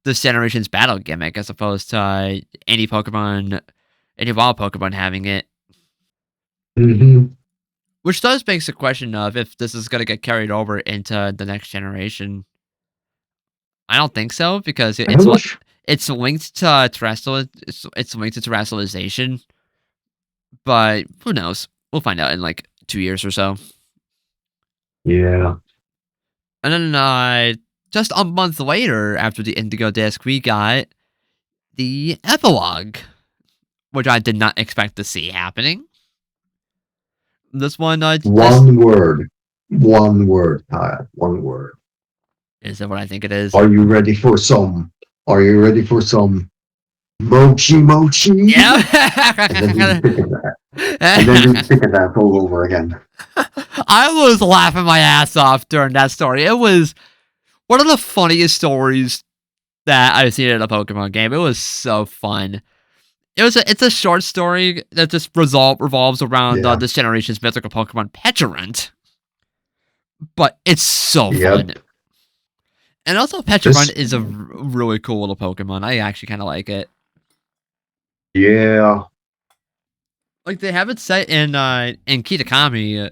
this generation's battle gimmick, as opposed to any wild Pokemon having it.
Hmm.
Which does begs the question of if this is gonna get carried over into the next generation. I don't think so because
I don't know. If,
it's linked to terrestrial. It's linked to terrestrialization, but who knows? We'll find out in like 2 years or so.
yeah,
And then just a month later, after the Indigo Disc, we got the epilogue, which I did not expect to see happening. This one, this
one word, Kyle, one word.
is it what I think it is.
Are you ready for some? Are you ready for some mochi mochi?
Yeah.
And then you pick at that. And then you pick at that all over again.
I was laughing my ass off during that story. It was one of the funniest stories that I've seen in a Pokemon game. It was so fun. It's a short story that just revolves around
Yeah.
this generation's mythical Pokemon Pecharunt, but it's so fun.
Yep.
And also, Pecharunt
This.
is a really cool little Pokemon. I actually kind of like it.
Yeah.
Like they have it set in Kitakami,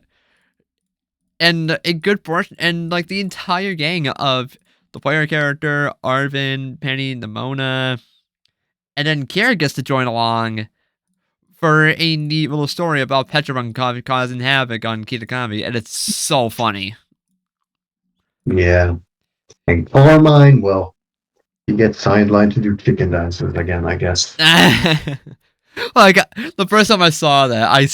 and a good portion, and like the entire gang of the player character, Arvin, Penny, Nimona, and then Kira gets to join along for a neat little story about Pecharunt causing havoc on Kitakami, and it's so funny.
Yeah. And Carmine, well, he gets sidelined to do chicken dances again, I guess.
Like the first time I saw that, I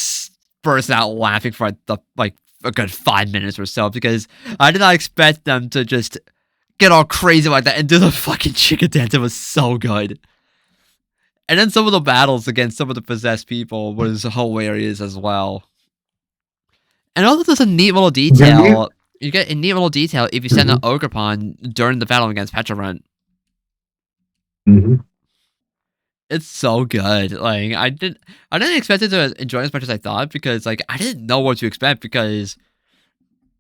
burst out laughing for like a good 5 minutes or so because I did not expect them to just get all crazy like that and do the fucking chicken dance. It was so good. And then some of the battles against some of the possessed people was hilarious as well. And also, there's a neat little
The new.
detail. You get a neat little detail if you send an
Hmm.
Ogerpon during the battle against Pecharunt.
Hmm.
It's so good. Like I didn't expect it to enjoy as much as I thought because like I didn't know what to expect because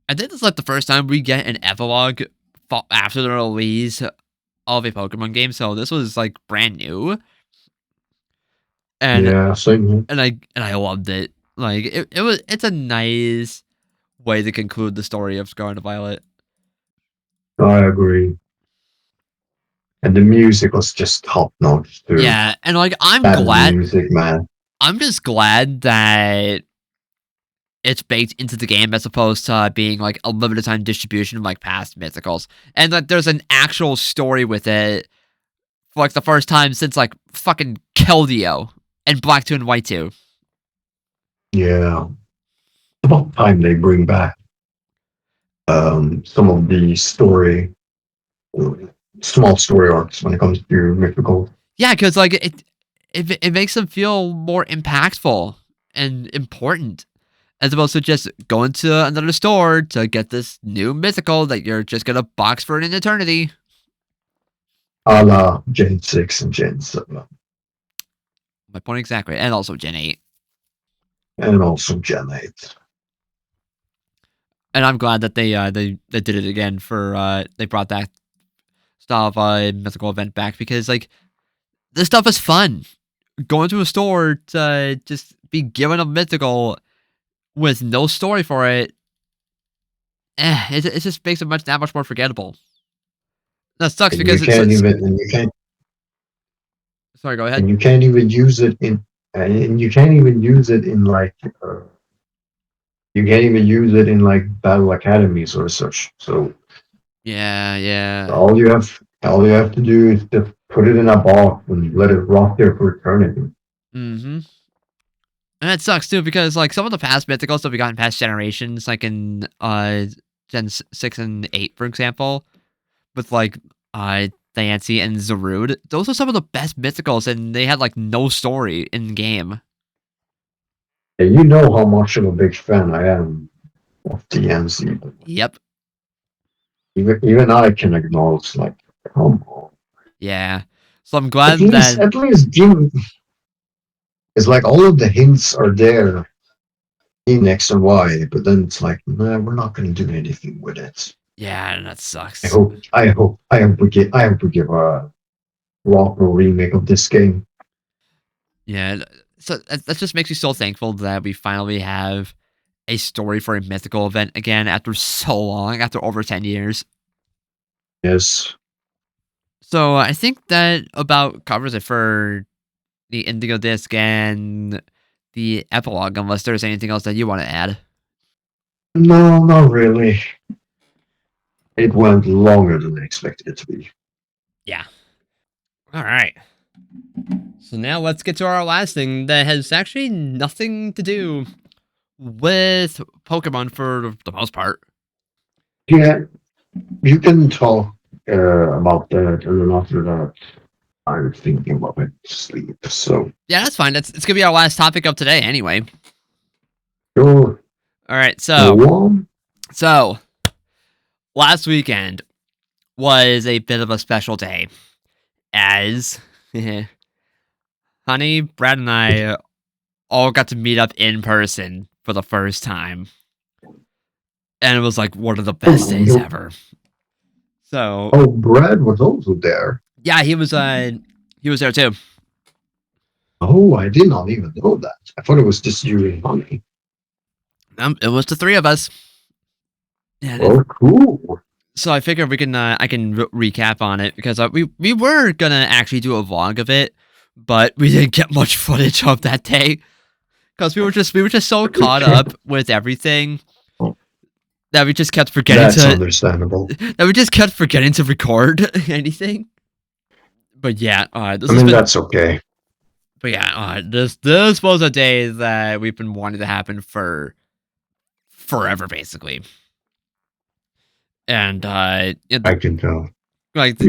I think this is like the first time we get an epilogue after the release of a Pokemon game. So this was like brand new, and
Yeah, same here.
I loved it. Like it's a nice way to conclude the story of Scarlet and Violet.
I agree. And the music was just top notch too.
Yeah, and like
That music, man.
I'm just glad that it's baked into the game as opposed to being like a limited time distribution like past mythicals. And that there's an actual story with it for like the first time since like fucking Keldeo and Black 2 and White 2.
Yeah. About time they bring back some of the small story arcs when it comes to mythical.
Yeah, because like it makes them feel more impactful and important as opposed to just going to another store to get this new mythical that you're just gonna box for an eternity.
A la Gen 6 and Gen 7.
My point exactly, and also Gen 8.
And also Gen 8.
And I'm glad that they did it again for they brought that style of mythical event back because like this stuff is fun. Going to a store to just be given a mythical with no story for it, it just makes it that much more forgettable. That sucks
And you
because it's
can't even and you can't
sorry, go ahead.
and you can't even use it in and you can't even use it in like you can't even use it in like battle academies or such. So
Yeah, yeah.
all you have to do is just put it in a box and let it rot there for eternity.
Mm-hmm. And that sucks too because like some of the past mythicals that we got in past generations, like in Gen 6 and 8, for example, with like Diancie and Zarude, those are some of the best mythicals, and they had like no story in game.
And you know how much of a big fan I am of DMC, but
Yep.
even I can acknowledge like come on.
Yeah. So I'm
At
glad
least
that
at least give it's like all of the hints are there in X and Y, but then it's like, nah, we're not gonna do anything with it.
yeah, that
I
sucks.
hope I hope we give a proper remake of this game.
Yeah. So that just makes me so thankful that we finally have a story for a mythical event again after so long, after over 10 years.
Yes.
So I think that about covers it for the Indigo Disc and the epilogue, unless there's anything else that you want to add.
No, not really. It went longer than I expected it to be.
Yeah. All right. So now let's get to our last thing that has actually nothing to do with Pokemon for the most part.
Yeah, you can talk about that, and then after that, I'm thinking about my sleep. So,
Yeah, that's fine. It's gonna be our last topic of today, anyway.
sure,
All right.
go
So
on.
so last weekend was a bit of a special day, as Honey, Brad, and I all got to meet up in person for the first time, and it was like one of the best days
Oh,
ever. So
oh, Brad was also there.
yeah, he was there too.
Oh, I did not even know that. I thought it was just you and Honey.
It was the three of us. Yeah,
Oh, cool.
so I figured we can I can recap on it because we were gonna actually do a vlog of it, but we didn't get much footage of that day because we were just so caught up with everything that we just kept forgetting
That's
to
understandable.
that we just kept forgetting to record anything. But yeah, this
I
has
mean,
been.
that's okay.
But yeah, this was a day that we've been wanting to happen for forever, basically. And
I can tell.
like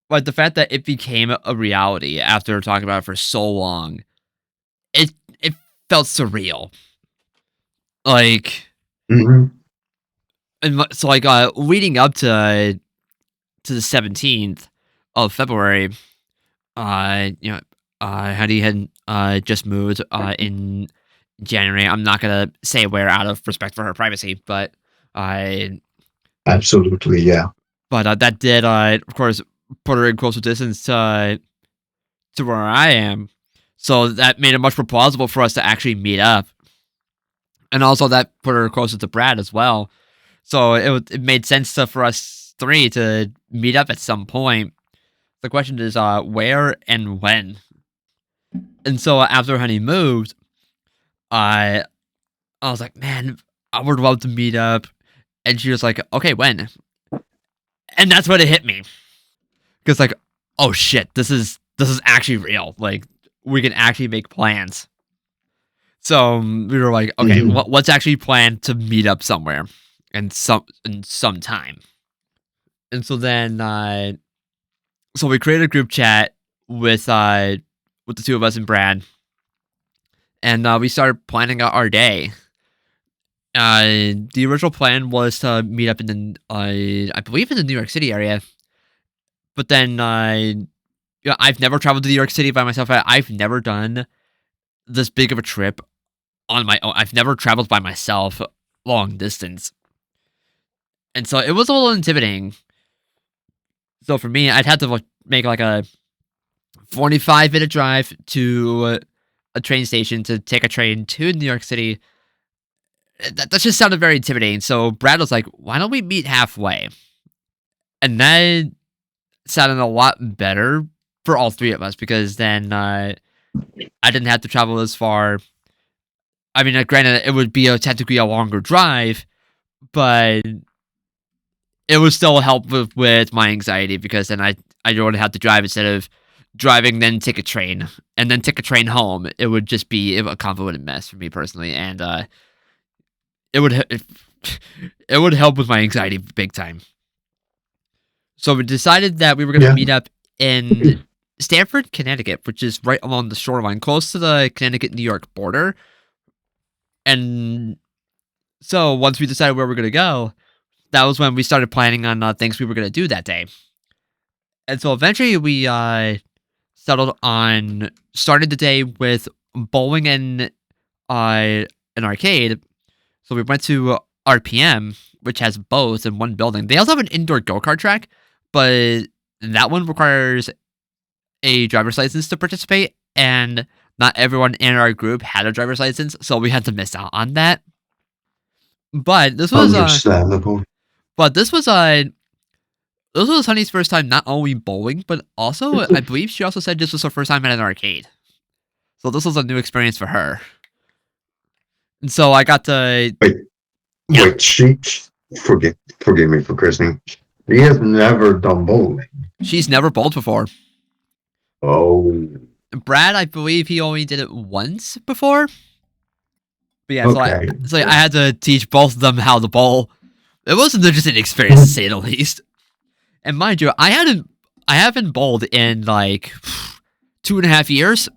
like the fact that it became a reality after talking about it for so long, it felt surreal. Like,
Mhm.
and so like leading up to the 17th of February, you know, Hattie had just moved in January. I'm not gonna say where out of respect for her privacy, but I
Absolutely, yeah.
that did of course put her in closer distance to where I am. So that made it much more plausible for us to actually meet up. And also that put her closer to Brad as well. So it made sense for us three to meet up at some point. The question is where and when. And so after Honey moved, I I was like, man, I would love to meet up. And she was like, okay, when? And that's when it hit me. Because like, oh shit, this is actually real. Like we can actually make plans. So we were like, okay,
Mhm.
let's actually plan to meet up somewhere, and some time. And so then, so we created a group chat with the two of us and Brad, and we started planning out our day. The original plan was to meet up in the I believe in the New York City area, but then I've never traveled to New York City by myself. I've never done this big of a trip on my own. I've never traveled by myself long distance. And so it was a little intimidating. So for me, I'd have to like, make like a 45-minute drive to a train station to take a train to New York City. That just sounded very intimidating. So Brad was like, "Why don't we meet halfway?" And that sounded a lot better for all three of us because then I didn't have to travel as far. I mean, granted, it would be technically a longer drive, but it would still help with my anxiety because then I don't have to drive instead of driving, then take a train, and then take a train home. It would just be a convoluted mess for me personally, and it would it would help with my anxiety big time. So we decided that we were going to
Yeah.
meet up in Stamford, Connecticut, which is right along the shoreline, close to the Connecticut-New York border. And so once we decided where we are going to go, that was when we started planning on things we were going to do that day. And so eventually we settled on starting the day with bowling and an arcade. So we went to RPM, which has both in one building. They also have an indoor go-kart track, but that one requires a driver's license to participate, and not everyone in our group had a driver's license, so we had to miss out on that. But this was
Understandable.
but this was Honey's first time not only bowling, but also I believe she also said this was her first time at an arcade. So this was a new experience for her. And so I got to
Wait,
yeah.
wait, forgive me for cursing. He has never done bowling.
She's never bowled before.
Oh.
Brad, I believe he only did it once before. But yeah,
Okay.
so I had to teach both of them how to bowl. It was an interesting experience to say the least. And mind you, I haven't bowled in like 2.5 years,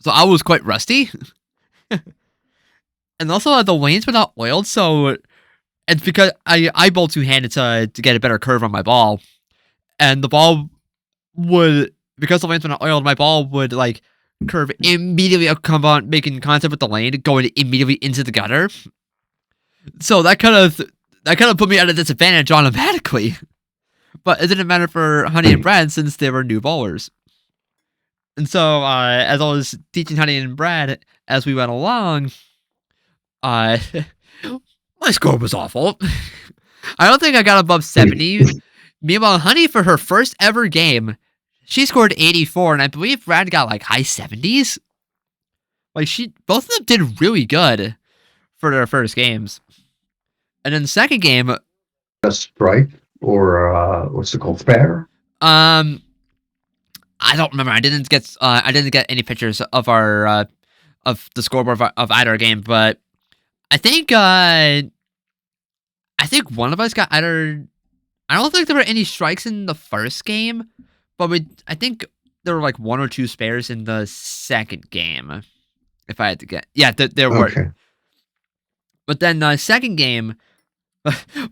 so I was quite rusty. And also the lanes were not oiled, so it's because I bowled two-handed to get a better curve on my ball, and the ball would, because the lanes were not oiled, my ball would like curve immediately come on, making contact with the lane, going immediately into the gutter. So that kind of put me at a disadvantage automatically. But it didn't matter for Honey and Brad since they were new bowlers. And so as I was teaching Honey and Brad as we went along, my score was awful. I don't think I got above 70. Meanwhile, Honey, for her first ever game, she scored 84, and I believe Brad got like high 70s. Like both of them did really good for their first games. And then the second game,
A Sprite or what's it called? Fair?
I don't remember. I didn't get any pictures of our of the scoreboard of either game, but I think one of us got either. I don't think there were any strikes in the first game, but I think there were like one or two spares in the second game. If I had to get, yeah, there were.
Okay.
But then the second game,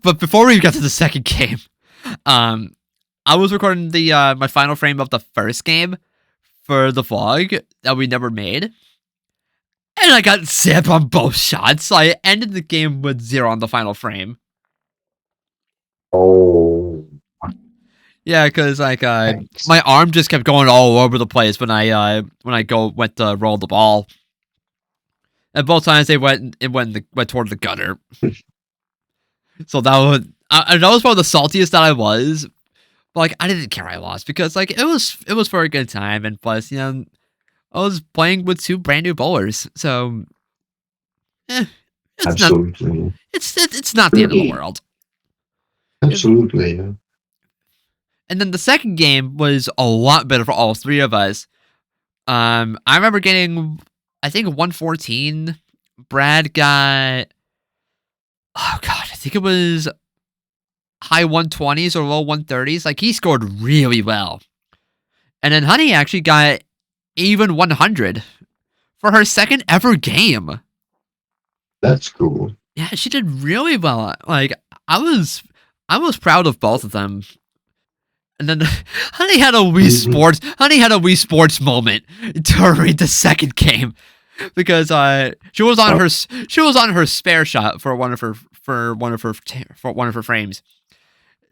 but before we got to the second game, I was recording the my final frame of the first game for the vlog that we never made, and I got zip on both shots, so I ended the game with 0 on the final frame.
Oh.
Yeah, because like
Thanks.
my arm just kept going all over the place when I went to roll the ball, and both times it went toward the gutter. So that was probably the saltiest that I was. But like I didn't care I lost because like it was for a good time, and plus I was playing with two brand new bowlers, so it's
Absolutely.
not it's not the end of the world.
Absolutely. Yeah.
And then the second game was a lot better for all three of us. I remember getting, I think 114. Brad got, oh god, I think it was high 120s or low 130s. Like he scored really well. And then Honey actually got even 100 for her second ever game.
That's cool.
Yeah, she did really well. Like I was proud of both of them. And then Honey had a Wii Sports moment during the second game because she was on her spare shot for one of her frames.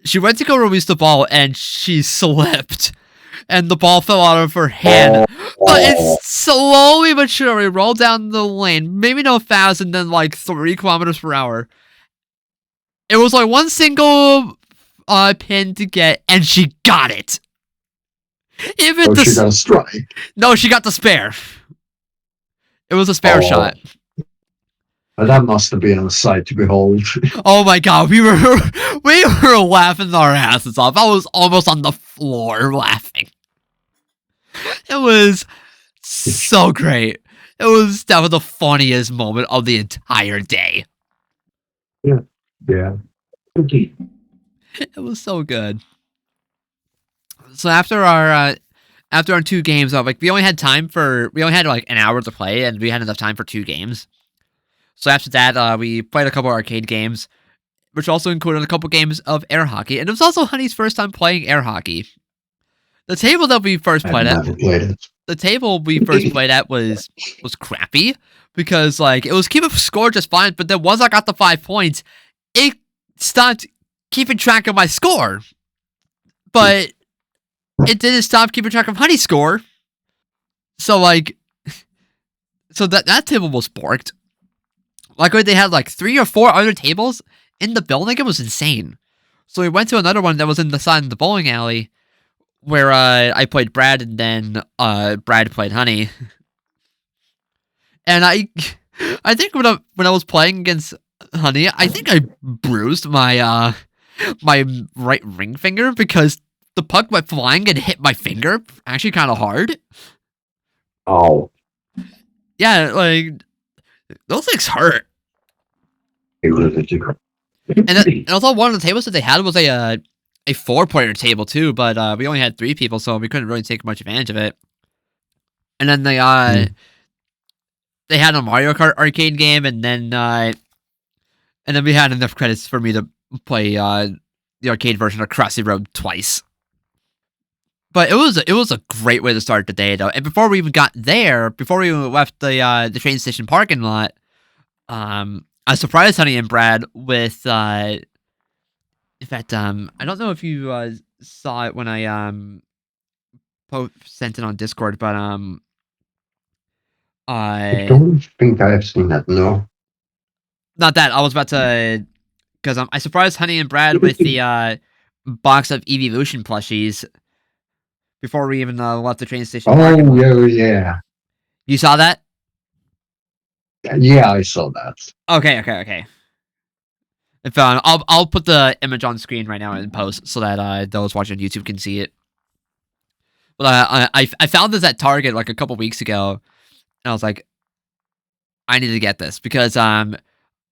She went to go release the ball and she slipped, and the ball fell out of her hand.
Oh,
But it
oh,
slowly but surely rolled down the lane, maybe no faster than like 3 kilometers per hour. It was like one single pin to get, and she got it. Even
oh, she
the
got a strike.
no, she got the spare. It was a spare
Oh,
shot.
that must have been a sight to behold.
Oh my god, we were laughing our asses off. I was almost on the floor laughing. It was so great. That was the funniest moment of the entire day.
Yeah. Yeah. Okay.
It was so good. So after our 2 games, like we only had like an hour to play, and we had enough time for 2 games. So after that, we played a couple arcade games, which also included a couple games of air hockey, and it was also Honey's first time playing air hockey. The table that we first
I've
played at,
never played it.
the table we first played at was crappy because like it was keeping score just fine, but then once I got the 5 points, it stopped keeping track of my score. But it didn't stop keeping track of Honey's score. So like, so that table was borked. Like they had like 3 or 4 other tables in the building. It was insane. So we went to another one that was in the side of the bowling alley, where I played Brad, and then Brad played Honey. And I think when I was playing against Honey, I think I bruised my my right ring finger because the puck went flying and hit my finger actually kind of hard.
Oh,
Yeah, like those things hurt.
it really do.
And also one of the tables that they had was a 4-player table too, but we only had 3 people, so we couldn't really take much advantage of it. And then they had a Mario Kart arcade game, and then we had enough credits for me to play the arcade version of Crossy Road twice. But it was a great way to start the day though. And before we even got there, before we even left the train station parking lot, I surprised Honey and Brad with in fact I don't know if you saw it when I sent it on Discord, but
I
I
don't think I've seen that, no.
not that I was about to because I surprised Honey and Brad with the box of Evolution plushies before we even left the train station parking
Oh,
lot.
yeah, yeah.
You saw that?
Yeah, I saw that.
Okay. If I'll put the image on screen right now in post so that those watching YouTube can see it. But I found this at Target like a couple weeks ago, and I was like, I need to get this because Honey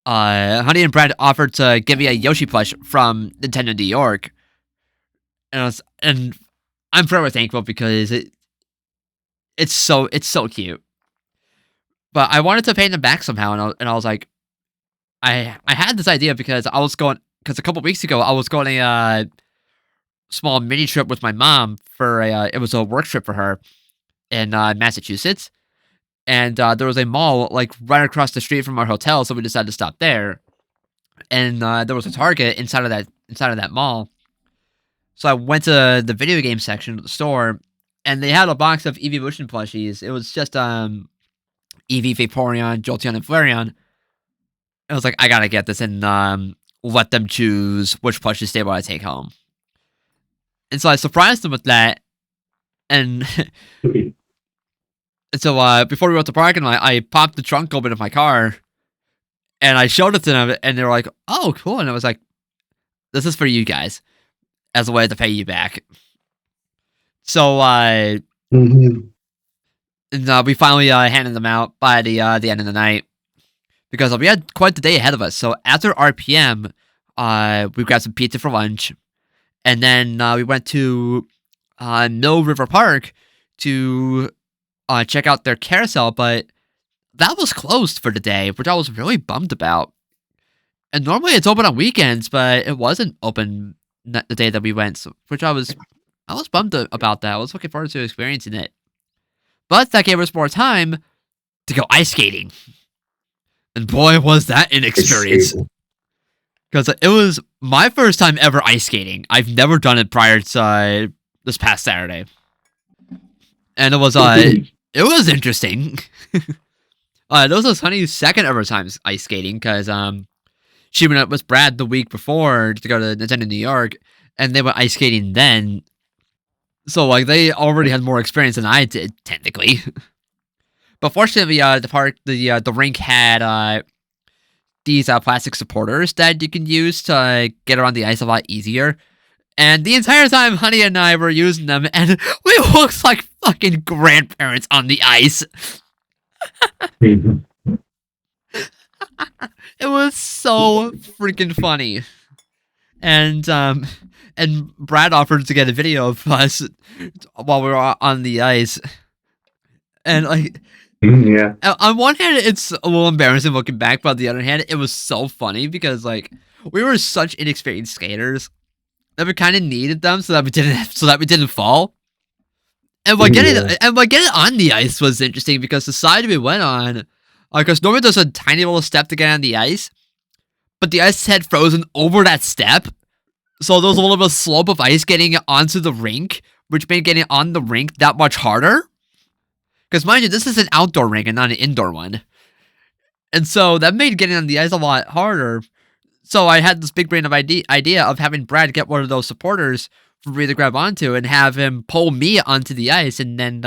and Brad offered to give me a Yoshi plush from Nintendo New York, and I'm forever thankful because it's so cute. But I wanted to pay them back somehow, and I was like, I had this idea because a couple weeks ago I was going a small mini trip with my mom for it was a work trip for her in Massachusetts, and there was a mall like right across the street from our hotel, so we decided to stop there. And there was a Target inside of that mall, so I went to the video game section of the store, and they had a box of Evolution plushies. It was just Eevee, Vaporeon, Jolteon, and Flareon. I was like, I gotta get this and let them choose which plushies they want to take home. And so I surprised them with that, and and so before we went to parking lot, I popped the trunk open of my car, and I showed it to them, and they were like, "Oh, cool!" And I was like, "This is for you guys as a way to pay you back." So
Mhm.
and we finally handed them out by the end of the night because we had quite the day ahead of us. So after RPM, we grabbed some pizza for lunch, and then we went to Mill River Park to check out their carousel, but that was closed for the day, which I was really bummed about. And normally it's open on weekends, but it wasn't open the day that we went, so, which I was bummed about that. I was looking forward to experiencing it, but that gave us more time to go ice skating, and boy, was that an experience! Because it was my first time ever ice skating. I've never done it prior to this past Saturday. and it was interesting. This was Honey's second ever time ice skating because she went up with Brad the week before to go to Nintendo New York, and they went ice skating then. So like they already had more experience than I did technically. But fortunately, the rink had these plastic supporters that you can use to get around the ice a lot easier. And the entire time, Honey and I were using them, and we looked like fucking grandparents on the ice. It was so freaking funny. And Brad offered to get a video of us while we were on the ice. And like,
Yeah.
on one hand, it's a little embarrassing looking back, but on the other hand, it was so funny because like we were such inexperienced skaters that we kind of needed them so that we didn't fall. And like getting on the ice was interesting because the side we went on, because normally there's a tiny little step to get on the ice, but the ice had frozen over that step, so there was a little bit of slope of ice getting onto the rink, which made getting on the rink that much harder. Because mind you, this is an outdoor rink and not an indoor one, and so that made getting on the ice a lot harder. So I had this big brain of idea of having Brad get one of those supporters for me to grab onto and have him pull me onto the ice, and then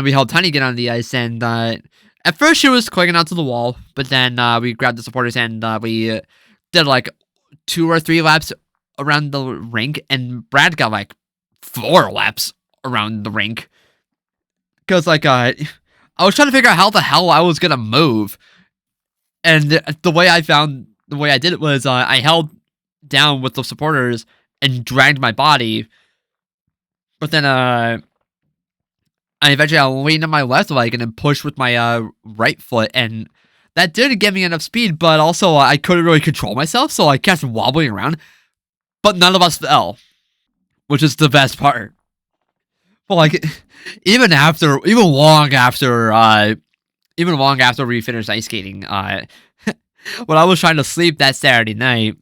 we helped Honey get on the ice. And at first she was clinging onto the wall, but then we grabbed the supporters and we did like 2 or 3 laps around the rink, and Brad got like 4 laps around the rink because like I was trying to figure out how the hell I was gonna move. And the way I did it was I held down with the supporters and dragged my body, but then I eventually leaned on my left leg and then pushed with my right foot, and that did give me enough speed, but also I couldn't really control myself, so I kept wobbling around. But none of us fell, which is the best part. But like even long after we finished ice skating, when I was trying to sleep that Saturday night,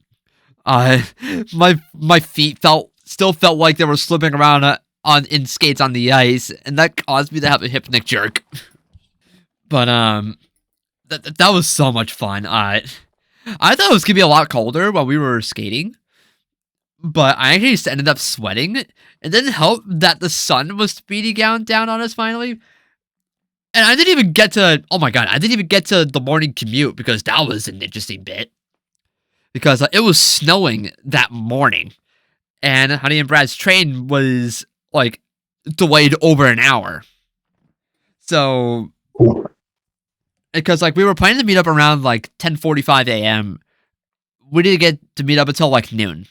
my feet still felt like they were slipping around in skates on the ice, and that caused me to have a hypnic jerk. But that was so much fun. I thought it was gonna be a lot colder while we were skating, but I actually just ended up sweating. It didn't help that the sun was beating down on us finally. And I didn't even get to, oh my god, I didn't even get to the morning commute because that was an interesting bit. Because it was snowing that morning. And Honey and Brad's train was, like, delayed over an hour. So, because, like, we were planning to meet up around, like, 10:45 a.m. We didn't get to meet up until, like, noon.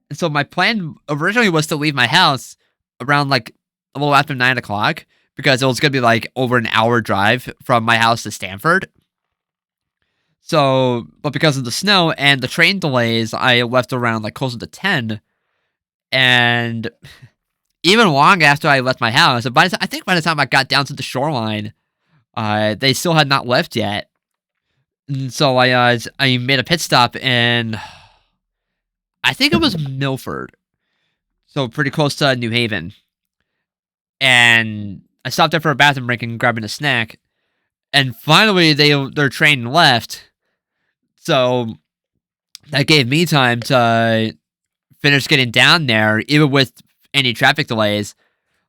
And so my plan originally was to leave my house around, like, a little after 9 o'clock. Because it was going to be like over an hour drive from my house to Stanford. So, but because of the snow and the train delays, I left around like closer to 10. And even long after I left my house, and I think by the time I got down to the shoreline, they still had not left yet. And so I made a pit stop in, I think it was Milford. So pretty close to New Haven. And I stopped there for a bathroom break and grabbing a snack, and finally their train left, so that gave me time to finish getting down there, even with any traffic delays.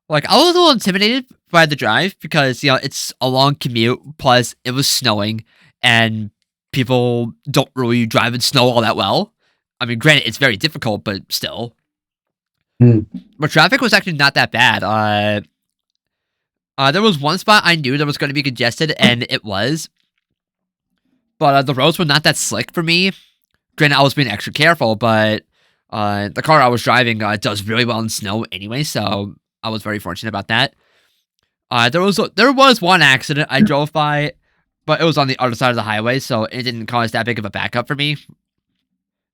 Like, I was a little intimidated by the drive because, it's a long commute, plus it was snowing, and people don't really drive in snow all that well. I mean, granted, it's very difficult, but still. But traffic was actually not that bad. There was one spot I knew that was going to be congested, and it was. But the roads were not that slick for me. Granted, I was being extra careful, but the car I was driving does really well in snow anyway, so I was very fortunate about that. There was one accident I drove by, but it was on the other side of the highway, so it didn't cause that big of a backup for me.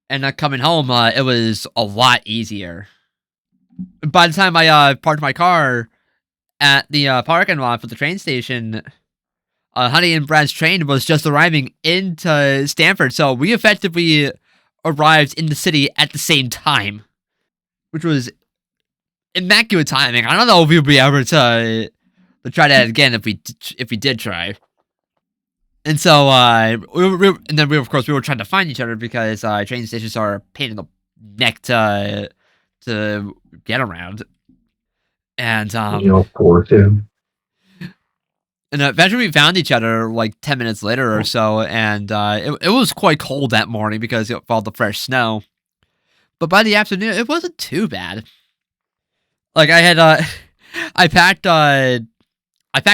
And coming home, it was a lot easier. By the time I parked my car at the parking lot for the train station, Honey and Brad's train was just arriving into Stanford, so we effectively arrived in the city at the same time, which was immaculate timing. I don't know if we'd be able to try that again if we did try. And so, and then of course we were trying to find each other because train stations are a pain in the neck to get around. And
Of course, yeah.
and eventually we found each other like 10 minutes later or so, and it was quite cold that morning because of all the fresh snow. But by the afternoon, it wasn't too bad. Like I had, I packed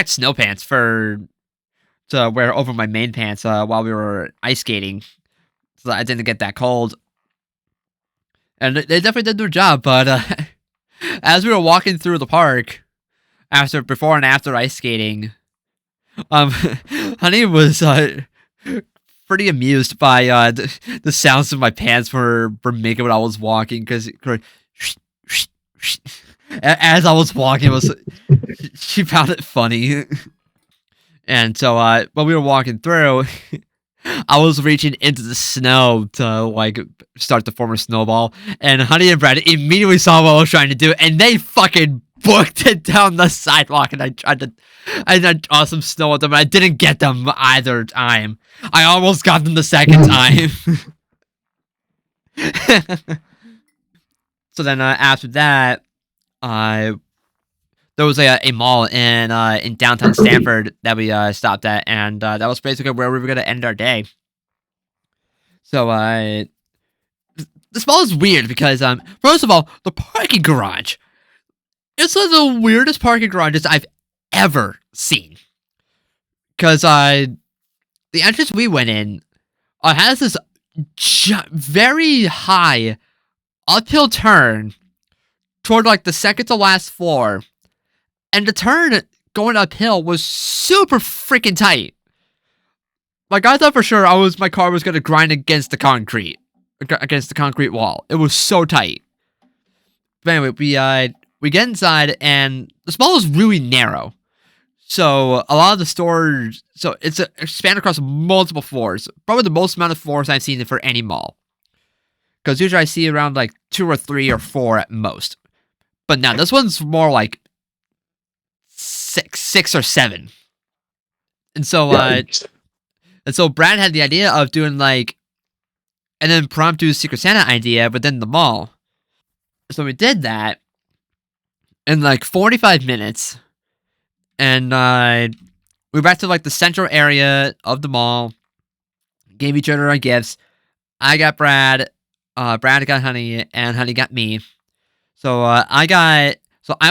snow pants to wear over my main pants while we were ice skating, so that I didn't get that cold. And they definitely did their job. But as we were walking through the park before and after ice skating, Honey was pretty amused by the sounds of my pants were making when I was walking because as I was walking, she found it funny. And so, when we were walking through, I was reaching into the snow to like start to form a snowball, and Honey and Brad immediately saw what I was trying to do, and they fucking booked it down the sidewalk. And I draw some snow at them, and I didn't get them either time. I almost got them the second time. So then, after that, there was a mall in downtown Stanford that we stopped at, and that was basically where we were gonna end our day. So this mall is weird because first of all, the parking garage. It's one of the weirdest parking garages I've ever seen. Because the entrance we went in has this very high uphill turn toward like the second to last floor. And the turn going uphill was super freaking tight. Like I thought for sure my car was gonna grind against the concrete wall. It was so tight. But anyway, we get inside and the mall is really narrow. So a lot of the stores, so it's expanded across multiple floors. Probably the most amount of floors I've seen for any mall. Because usually I see around like 2 or 3 or 4 at most. But now this one's more like six or 7. And so Brad had the idea of doing like an impromptu Secret Santa idea within the mall. So we did that in like 45 minutes, and we went to like the central area of the mall, gave each other our gifts. I got Brad, Brad got Honey, and Honey got me. So I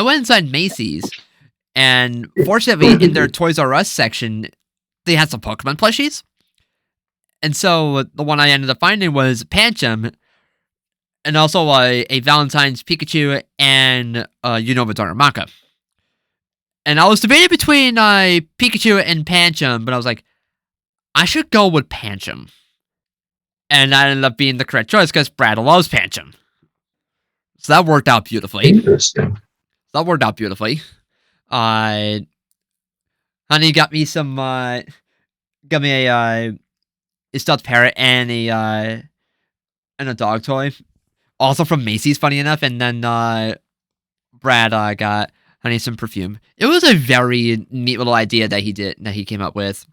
went inside Macy's. And fortunately, in their Toys R Us section, they had some Pokemon plushies. And so the one I ended up finding was Pancham, and also a Valentine's Pikachu and Unova Darumaka. And I was debating between Pikachu and Pancham, but I was like, I should go with Pancham. And that ended up being the correct choice because Brad loves Pancham. So that worked out beautifully.
Interesting.
Honey got me a stuffed parrot and a dog toy, also from Macy's, funny enough. And then Brad got Honey some perfume. It was a very neat little idea that he came up with.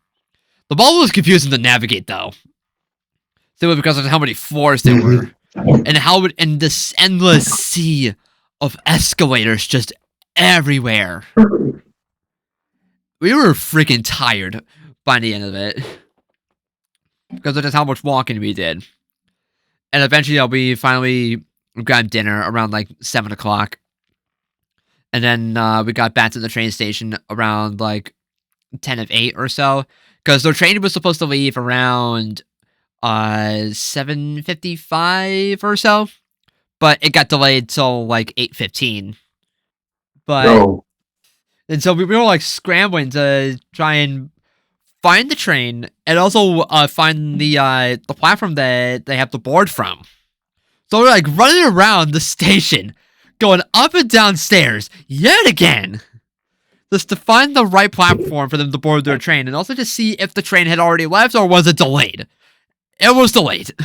The ball was confusing to navigate though, simply because of how many floors there were, and this endless sea of escalators just everywhere. We were freaking tired by the end of it because of just how much walking we did. And eventually, we finally grabbed dinner around like 7 o'clock, and then we got back to the train station around like 10 of 8 or so, because the train was supposed to leave around 7:55 or so, but it got delayed till like 8:15. But
No.
and so we were like scrambling to try and find the train and also find the platform that they have to board from. So we're like running around the station, going up and down stairs yet again, just to find the right platform for them to board their train, and also to see if the train had already left or was it delayed. It was delayed.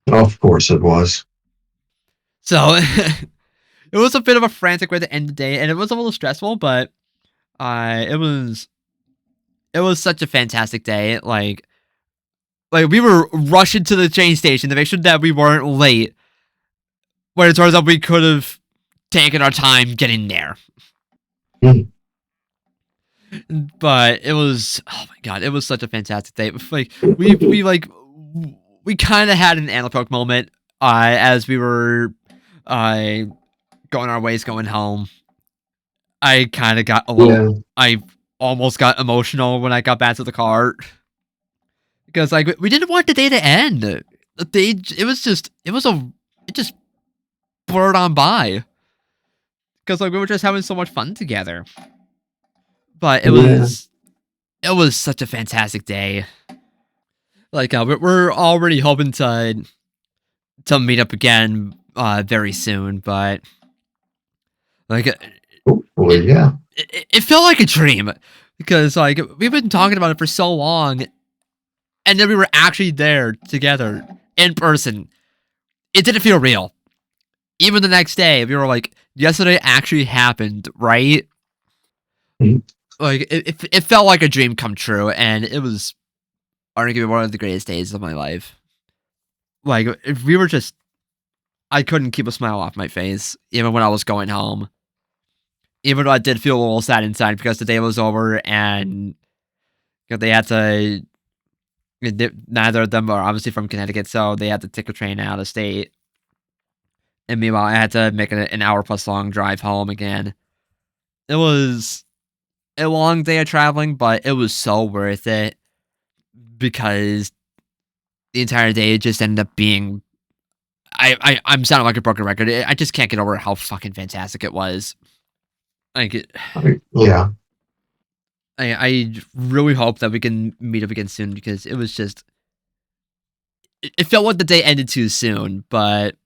Of course it was.
So it was a bit of a frantic way to end the day, and it was a little stressful, but it was such a fantastic day. Like we were rushing to the train station to make sure that we weren't late. Where it turns out we could have taken our time getting there.
Mm.
But it was, oh my god, it was such a fantastic day. Like we kind of had an Anapok moment as we were uh going our ways going home. I kind of got a little,
Yeah,
I almost got emotional when I got back to the car because like we didn't want the day to end. The day, it just blurred on by because like we were just having so much fun together. But
yeah.
it was such a fantastic day. Like we're already hoping to meet up again very soon, but like
Hopefully,
it,
yeah.
it felt like a dream because like we've been talking about it for so long, and then we were actually there together in person. It didn't feel real. Even the next day, we were like, yesterday actually happened, right?
Mhm.
Like it felt like a dream come true, and it was arguably one of the greatest days of my life. Like if we were just, I couldn't keep a smile off my face even when I was going home. Even though I did feel a little sad inside because the day was over and they had to. Neither of them are obviously from Connecticut, so they had to take a train out of state. And meanwhile, I had to make an hour plus long drive home again. It was a long day of traveling, but it was so worth it because the entire day just ended up being. I'm sounding like a broken record. I just can't get over how fucking fantastic it was. Like,
Yeah.
I really hope that we can meet up again soon because it was just. It felt like the day ended too soon, but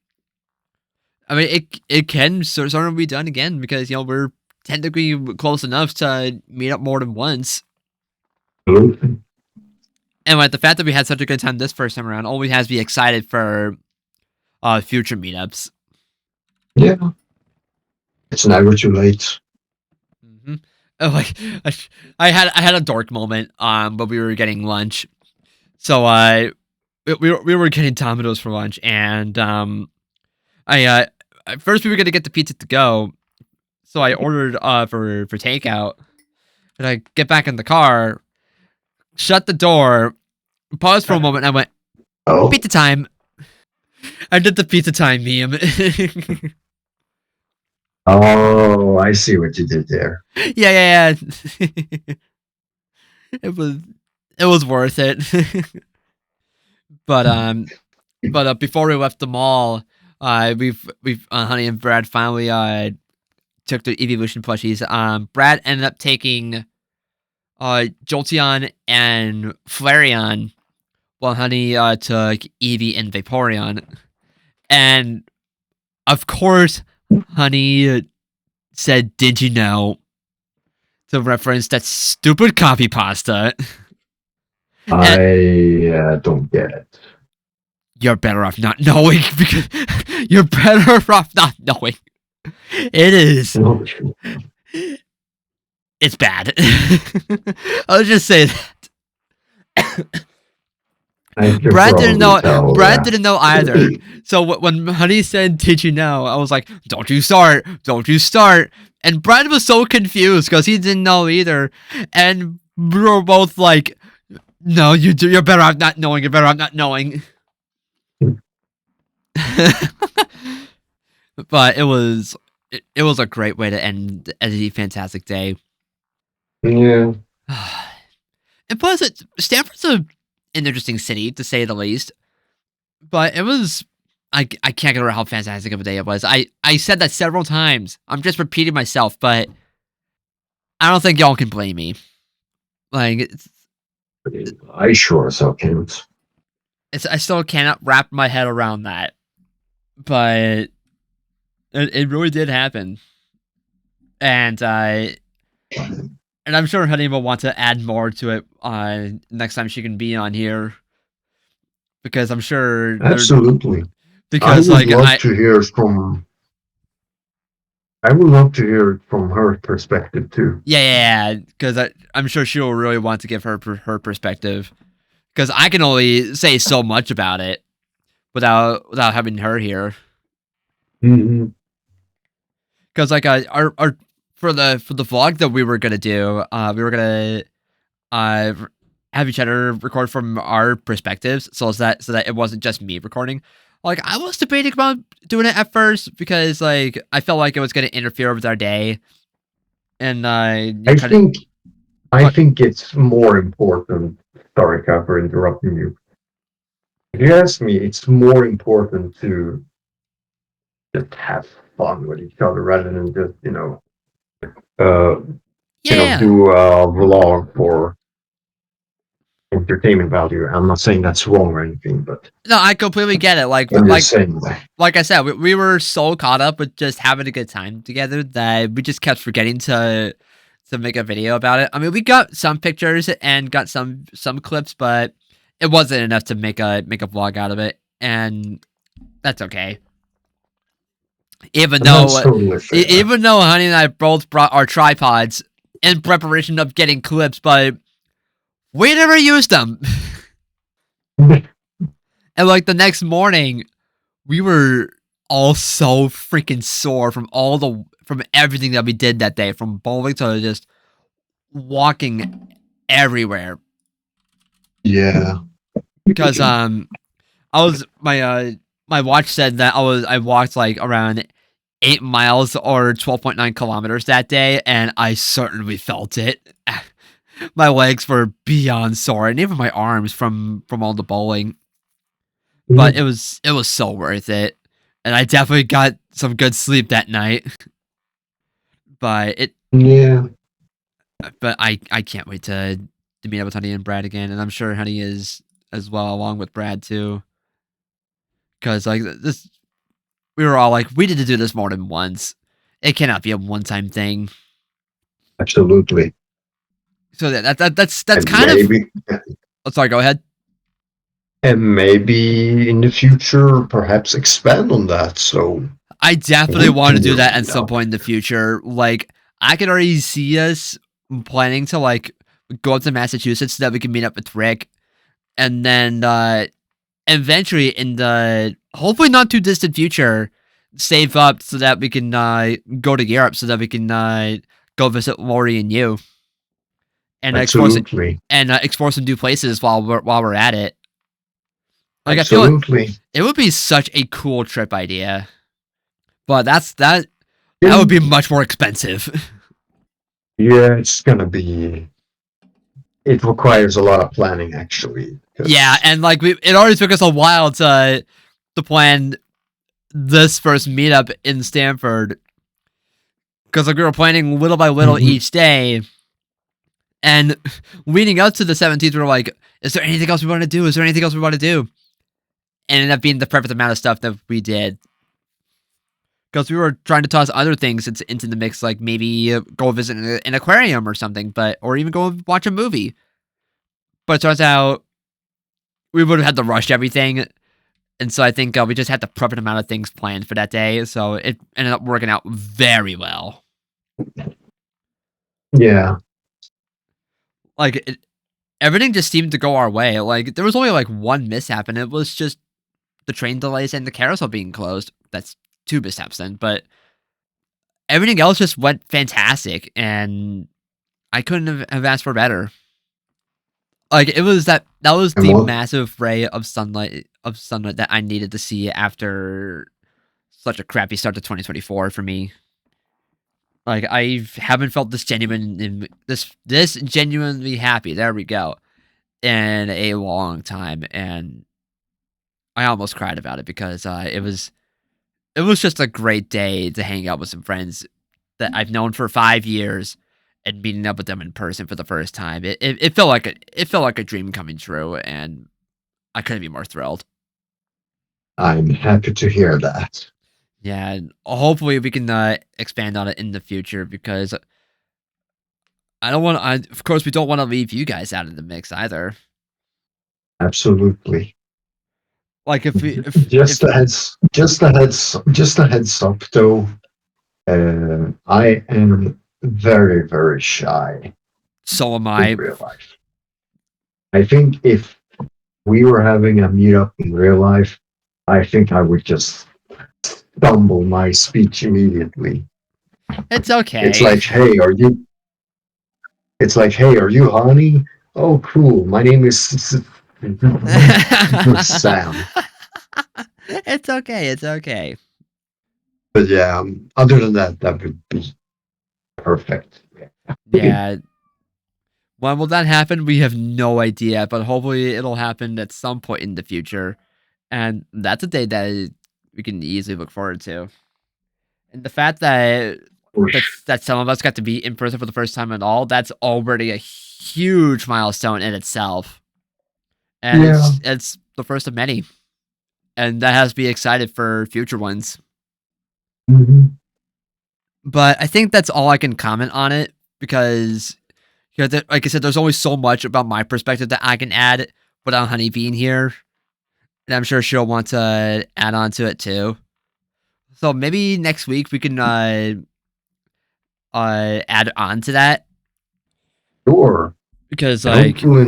I mean, it can sort of be done again because we're technically close enough to meet up more than once.
Absolutely.
And like the fact that we had such a good time this first time around, always has me excited for future meetups.
Yeah. It's never too late.
Mm-hmm. Like I had a dork moment but we were getting lunch, so we were getting Domino's for lunch, and I at first we were gonna get the pizza to go, so I ordered for takeout, and I get back in the car, shut the door, paused for a moment, and I went
Oh.
pizza time. I did the pizza time meme.
Oh, I see what you did there.
Yeah. it was it was worth it. but before we left the mall, we've Honey and Brad finally took the evolution plushies. Brad ended up taking Jolteon and Flareon, while Honey took Eevee and Vaporeon. And of course, Honey said, "Did you know?" to reference that stupid copy pasta. And
I don't get it.
you're better off not knowing because you're better off not knowing. It is.
No.
It's bad. I'll just say that.
I can
Brad didn't
probably
know.
tell,
Brad
yeah.
didn't know either. So when Honey said, "Did you know?" I was like, "Don't you start! Don't you start!" And Brad was so confused because he didn't know either. And we were both like, "No, you do. You're better off not knowing. You're better off not knowing." But it was a great way to end a fantastic day.
Yeah,
And plus, Stanford's an interesting city to say the least. But it was. I can't get over how fantastic of a day it was. I said that several times. I'm just repeating myself, but I don't think y'all can blame me. Like
I sure so can't.
I still cannot wrap my head around that. But it really did happen, and I'm sure Honey will want to add more to it next time she can be on here because I'm sure there
Absolutely. I
because
would
like
love to hear from. I would love to hear it from her perspective too.
Yeah, because I'm sure she'll really want to give her perspective. Because I can only say so much about it without having her here.
Hmm.
Because like our for the vlog that we were gonna do, we were gonna uh have each other record from our perspectives, so that it wasn't just me recording. Like I was debating about doing it at first because like I felt like it was gonna interfere with our day, and
I
kind of.
think I
But
think it's more important. Sorry, Kat, for interrupting you. If you ask me, it's more important to just have fun with each other rather than just uh,
yeah,
do a vlog for entertainment value. I'm not saying that's wrong or anything, but
no, I completely get it.
I'm just saying that.
Like I said, we were so caught up with just having a good time together that we just kept forgetting to make a video about it. I mean, we got some pictures and got some clips, but it wasn't enough to make a vlog out of it, and that's okay. Even
And that's
though
totally fair.
even though Honey and I both brought our tripods in preparation of getting clips, but we never used them. And like the next morning, we were all so freaking sore from everything that we did that day, from bowling to just walking everywhere.
Yeah.
Because I was my watch said that I walked like around 8 miles or 12.9 kilometers that day, and I certainly felt it. My legs were beyond sore, and even my arms from all the bowling. But
Mm.
it was so worth it, and I definitely got some good sleep that night. But it
Yeah.
but I can't wait to meet up with Honey and Brad again, and I'm sure Honey is as well, along with Brad too. Because like this, we were all like, we need to do this more than once. It cannot be a one time thing.
Absolutely.
So that's
And
kind of.
maybe
Oh, sorry, go ahead.
and maybe in the future perhaps expand on that so
I definitely
we
want to
can
do
just
that at
meet
some
up.
point in the future. Like I could already see us planning to like go up to Massachusetts so that we can meet up with Rick, and then eventually in the hopefully not too distant future, save up so that we can go to Europe so that we can go visit Lori and you and
Absolutely.
explore some new places while we're at it. Like I feel like
Absolutely.
it would be such a cool trip idea, but that
Yeah.
would be much more expensive.
Yeah, it's gonna be it requires a lot of planning actually
Yeah,
because
and like it already took us a while to plan this first meetup in Stanford because like we were planning little by little
Mhm.
each day. And leading up to the 17th, we were like, is there anything else we want to do? Is there anything else we want to do? And it ended up being the perfect amount of stuff that we did. Because we were trying to toss other things into the mix, like maybe go visit an aquarium or something, but or even go watch a movie. But it turns out we would have had to rush everything, and so I think we just had the perfect amount of things planned for that day. So it ended up working out very well.
Yeah.
Like everything just seemed to go our way. Like there was only like one mishap, and it was just the train delays and the carousel being closed. That's two mishaps then, but everything else just went fantastic, and I couldn't have asked for better. Like it was that was
And
the
what
massive ray of sunlight that I needed to see after such a crappy start to 2024 for me. Like I haven't felt this genuine this genuinely happy. There we go. In a long time, and I almost cried about it because it was just a great day to hang out with some friends that I've known for 5 years and meeting up with them in person for the first time. It felt like a dream coming true, and I couldn't be more thrilled.
I'm happy to hear that.
Yeah, and hopefully we can expand on it in the future because I don't want. Of course, we don't want to leave you guys out of the mix either.
Absolutely.
Like
Just
if
a heads up though. I am very, very shy
So am
in
I.
real life. I think if we were having a meetup in real life, I think I would just stumble my speech immediately.
It's
It's
okay.
like, hey, are you? It's like, hey, are you honey? Oh, cool. My name is Sam.
It's okay. It's okay.
But yeah, other than that, that would be perfect.
Yeah. When will that happen? We have no idea, but hopefully it'll happen at some point in the future. And that's a day that we can easily look forward to. And the fact that that some of us got to be in person for the first time at all, that's already a huge milestone in itself. And
Yeah.
it's the first of many. And that has to be excited for future ones.
Hmm.
But I think that's all I can comment on it because like I said, there's always so much about my perspective that I can add without Honey being here. And I'm sure she'll want to add on to it too. So maybe next week we can add on to that
Sure.
because
And
like
hopefully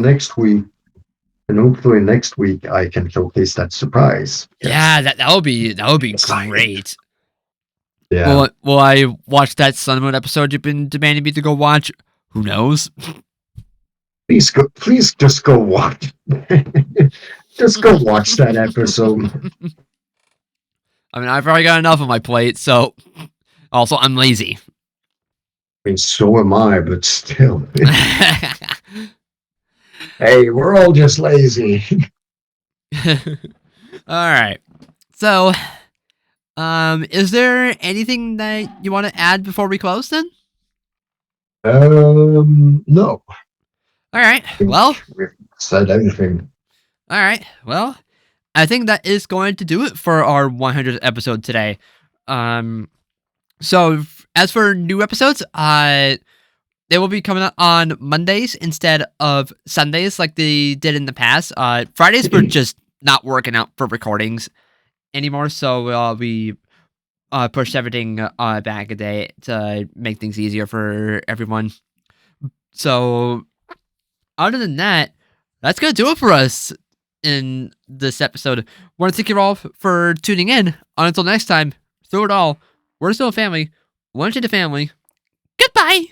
next week I can showcase that surprise.
yeah,
Yes.
that would be
Excited.
great.
Yeah.
Will I watch that Sun and Moon episode you've been demanding me to go watch? Who knows?
Please just go watch. Just go watch that episode.
I mean, I've already got enough on my plate, so also I'm lazy.
I mean, so am I, but still. Hey, we're all just lazy.
All right. So, is there anything that you want to add before we close then?
No.
All right.
I
Well,
think we've said everything.
all right. Well, I think that is going to do it for our 100th episode today. So as for new episodes, they will be coming out on Mondays instead of Sundays like they did in the past. Fridays were just not working out for recordings anymore, so we pushed everything back a day to make things easier for everyone. So other than that, that's gonna do it for us in this episode. Want to thank you all for tuning in. Until next time, through it all, we're still a family. One to the family. Goodbye.